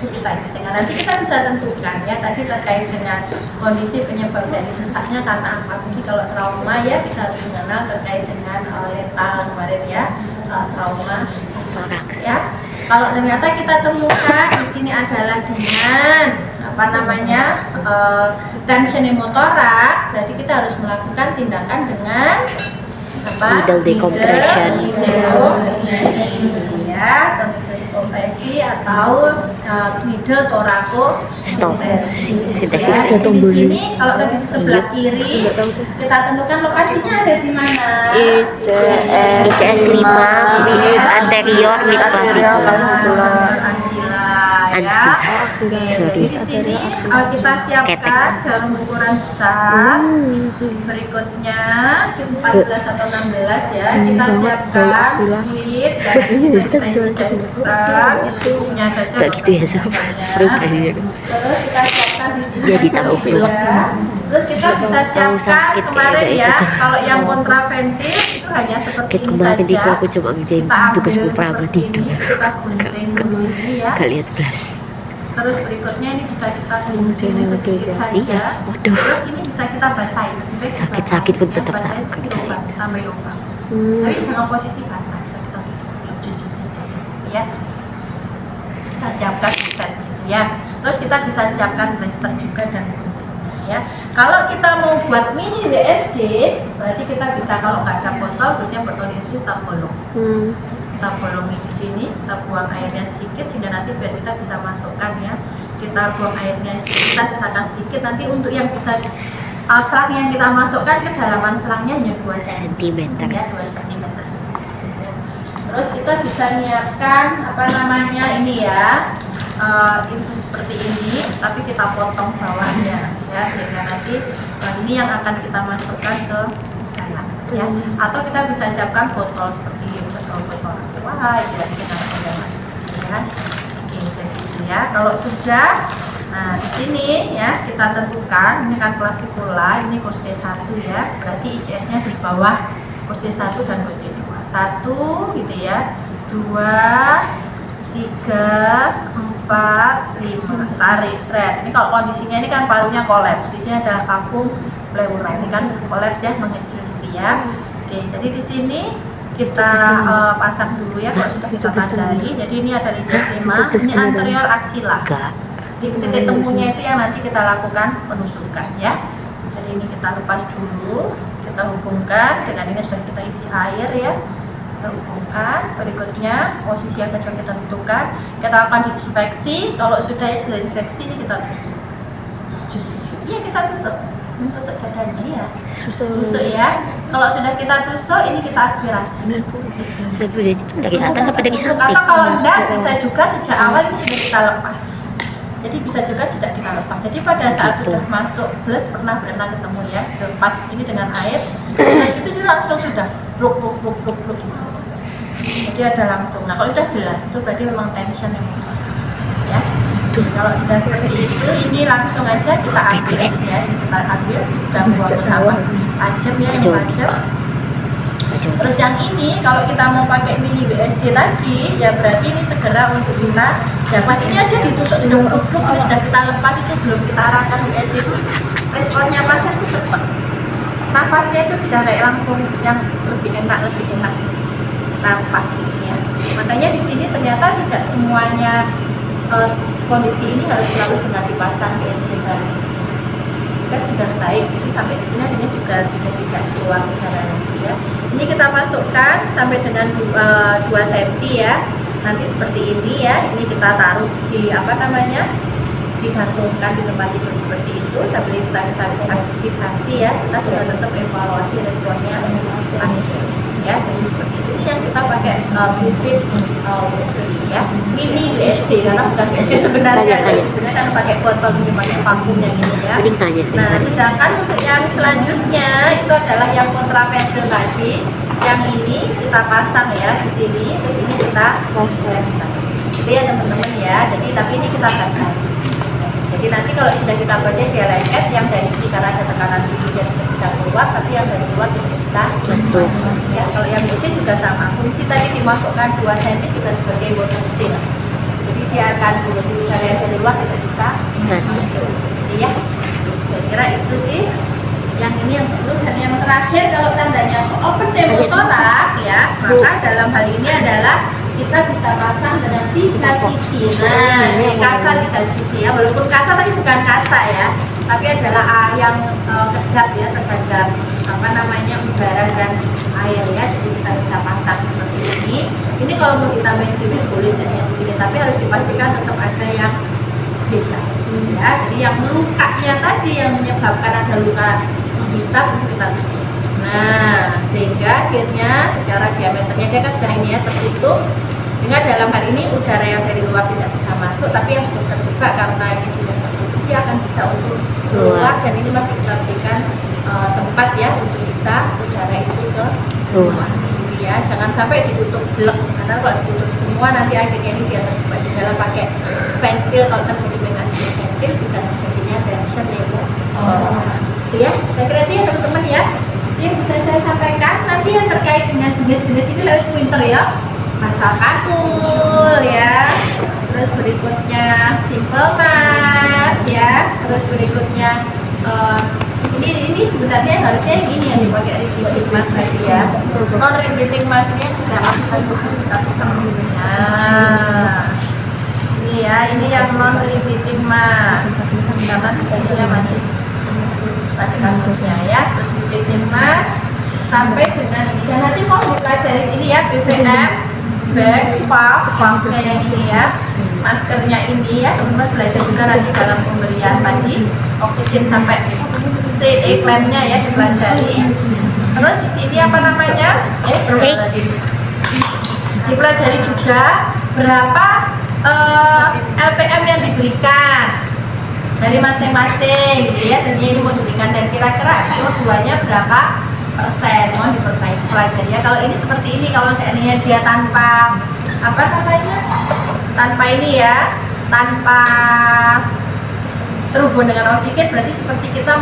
kita bisa. Nanti kita bisa tentukan ya tadi terkait dengan kondisi penyebab dari sesaknya karena apa. Mungkin kalau trauma ya kita harus mengenal terkait dengan letal kemarin ya, trauma ya. Kalau ternyata kita temukan di sini adalah dengan tension pneumotorax, berarti kita harus melakukan tindakan dengan needle decompression ya, atau needle decompresi atau needle thoracostomy. Ya, di sini kalau tadi di sebelah kiri kita tentukan lokasinya ada di mana. ICS 5 anterior mid clavicular ya. Jadi di sini kita siapkan jarum ukuran besar. Berikutnya 14 atau 16 ya. Kita siapkan split dan resistensi jangkauan. Punya saja. Gitu ya, Terus kita siapkan di sini. Jadi tahu Terus kita bisa siapkan kemarin ya. Kalau yang kontraventil itu hanya seperti ini kemarin saja. aku cuma ngerjain tugasku pribadi doang. Kita gunting begini ya. Gak lihat belas. Terus berikutnya ini bisa kita gunting sedikit saja. Terus ini bisa kita basahin. Sakit-sakit pun tetap basahin takut. tambah lubang. Tapi dengan posisi basah bisa kita ya. Kita siapkan set gitu ya. Terus kita bisa siapkan plaster juga dan ya. Kalau kita mau buat mini WSD, berarti kita bisa kalau nggak ada botol, biasanya botol itu kita bolong. Kita bolongi di sini, kita buang airnya sedikit sehingga nanti biar kita bisa masukkan ya. Kita buang airnya sedikit, kita sisakan sedikit nanti untuk yang bisa selang yang kita masukkan kedalaman selangnya hanya 2 cm ya, 2 cm. Terus kita bisa menyiapkan ini ya. Infus seperti ini, tapi kita potong bawahnya ya, sehingga nanti ini yang akan kita masukkan ke dalam ya. Atau kita bisa siapkan botol seperti botol aqua ya, kita masuk ke sini ya. Oke, jadi ya kalau sudah Nah, di sini ya kita tentukan ini kan klavikula, ini kurs D1 ya. Berarti ICS-nya di bawah kurs D1 dan kurs D2. 1 gitu ya. 2 3 4 5 tarik seret. Ini kalau kondisinya ini kan parunya kolaps. Di sini adalah kafum pleura. Ini kan kolaps ya, mengecil gitu ya. Oke, jadi di sini kita pasang dulu ya kalau sudah kita tandai. Jadi ini ada ICS 5, ini anterior axilla. Di titik temunya itu yang nanti kita lakukan penusukan ya. Jadi ini kita lepas dulu, kita hubungkan dengan ini sudah kita isi air ya. Kita hubungkan. Berikutnya posisi yang sudah kita tentukan, kita akan diinfeksi. Kalau sudah infeksi ini kita tusuk. Iya kita tusuk. Tusuk dadanya ya. Tusuk ya. Kalau sudah kita tusuk ini kita aspirasi. Dari atas sampai dari samping. Atau kalau enggak bisa juga sejak awal ini sudah kita lepas. Jadi bisa juga sejak kita lepas. Jadi pada saat sudah masuk plus pernah ketemu ya, lepas ini dengan air, terus itu sih langsung sudah pluk. Jadi ada langsung. Nah kalau sudah jelas itu berarti memang tension yang ya. Kalau sudah seperti itu, ini langsung aja kita ambil ya, kita ambil dan buang sama tajam ya, yang tajam. Terus yang ini kalau kita mau pakai mini WSD tadi ya berarti ini segera untuk kita siapkan. Ini aja ditusuk sudah tusuk, ini sudah kita lepas itu belum kita arahkan WSD itu responnya pasien itu cepat. Nafasnya itu sudah kayak langsung yang lebih enak gitu. Nampak gitu ya. Makanya di sini ternyata tidak semuanya kondisi ini harus selalu dengan dipasang WSD selanjutnya. Kan sudah baik, jadi sampai di sini akhirnya juga tidak keluar udara lagi ya. Ini kita masukkan sampai dengan 2 cm ya. Nanti seperti ini ya. Ini kita taruh di digantungkan di tempat tidur seperti itu sambil kita fiksasi ya. Kita sudah tetap evaluasi responnya pasien ya. Jadi seperti itu. Ini yang kita pakai prinsip WSD ya. Mini WSD karena bukan WSD sebenarnya. Sebenarnya kan pakai botol ini pakai vakum yang ini ya. Nah, sedangkan untuk yang selanjutnya itu adalah yang kontraventil tadi. Yang ini kita pasang ya di sini, terus ini kita plaster. Jadi ya teman-teman ya. Jadi tapi ini kita pasang. Jadi nanti kalau sudah kita pasang dia lengket, yang dari sini karena ada tekanan tinggi dia tidak bisa keluar, tapi yang dari luar tidak bisa masuk. Ya, kalau yang di sini juga sama. Fungsi tadi dimasukkan 2 cm juga sebagai water seal. Jadi dia akan menjadi udara yang dari luar tidak bisa masuk. Jadi ya, saya kira itu sih yang ini yang perlu. Dan yang terakhir kalau tandanya open pneumotorak ya, maka dalam hal ini adalah kita bisa pasang dengan 3 sisi. Nah, ini kasa 3 sisi ya, walaupun kasa tapi bukan kasa ya, tapi adalah yang kedap ya terhadap udara dan air ya. Jadi kita bisa pasang seperti ini. Ini kalau mau ditambah sedikit boleh jadinya sedikit, tapi harus dipastikan tetap ada yang bebas ya. Jadi yang lukanya tadi yang menyebabkan ada luka bisa untuk kita tutup. Nah, sehingga akhirnya secara diameternya dia kan sudah ini ya tertutup. Sehingga dalam hal ini udara yang dari luar tidak bisa masuk, tapi yang sudah terjebak karena ini sudah tertutup dia akan bisa untuk keluar. Dan ini masih kita berikan tempat ya untuk bisa udara itu ke keluar. Ya, jangan sampai ditutup blek, karena kalau ditutup semua nanti akhirnya ini dia terjebak di dalam pakai ventil. Kalau terjadi mekanisme ventil bisa terjadinya tension ya. Saya kira itu ya teman-teman ya yang bisa saya sampaikan. Nanti yang terkait dengan jenis-jenis ini lewat pointer ya, masa kanul ya, terus berikutnya simple mask ya, terus berikutnya ini sebenarnya harusnya yang ini yang dipakai rebreathing mask tadi ya, non rebreathing mask ini yang sudah kita ini ya, ini yang non rebreathing mask karena disininya masih tadi kanulnya ya. Terus rebreathing mask sampai dengan ini, dan nanti mau dipelajari ini ya, BVM bag, puff kayak ini ya, maskernya ini ya, teman-teman belajar juga nanti dalam pemberian tadi oksigen sampai CE klaimnya ya dipelajari. Terus di sini dipelajari juga berapa LPM yang diberikan dari masing-masing gitu ya. Sebenarnya ini mau diberikan dan kira-kira CO2-nya berapa persen, mau diperbaiki pelajari ya. Kalau ini seperti ini, kalau seandainya dia tanpa tanpa ini ya, tanpa terhubung dengan oksigen berarti seperti kita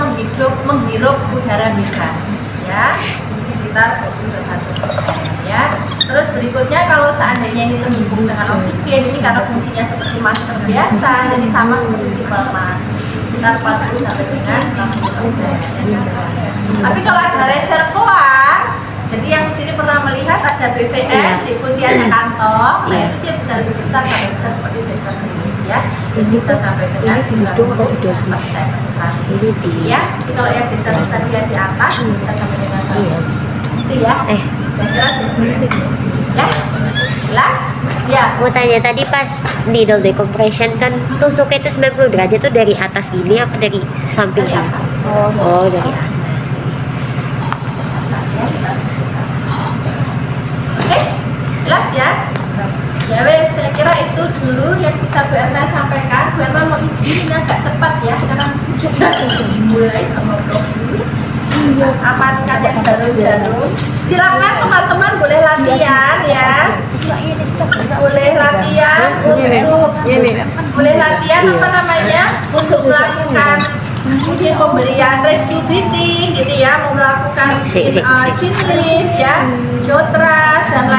menghirup udara bebas ya di sekitar 21% ya. Terus berikutnya kalau seandainya ini terhubung dengan oksigen, ini karena fungsinya seperti masker biasa, jadi sama seperti simpel mask, sekitar 40 sampai dengan 60%. Tapi kalau ada reservoir, jadi yang di sini pernah melihat ada BVM, diikuti ada kantong, nah itu dia bisa lebih besar, sampai bisa seperti Jackson Grease ya, bisa sampai dengan 90% ya. Jadi kalau yang Jackson tadi yang di atas bisa sampai dengan 100%. Itu ya, saya kira seperti itu ya, jelas ya. Mau tanya tadi pas needle decompression kan tusuknya itu 90 derajat tuh dari atas gini apa dari samping Dari kan? atas. Oh dari atas. Oke, jelas ya. Ya wes, saya kira itu dulu yang bisa Bu Erna sampaikan. Bu Erna mau izin ini agak cepat ya, karena sudah dimulai sama Bro. Amankan yang jarum-jarum. Silakan teman-teman boleh latihan ya. Boleh latihan untuk boleh latihan apa namanya untuk melakukan mungkin pemberian rescue breathing gitu ya, mau melakukan chin lift ya, jaw thrust dan lain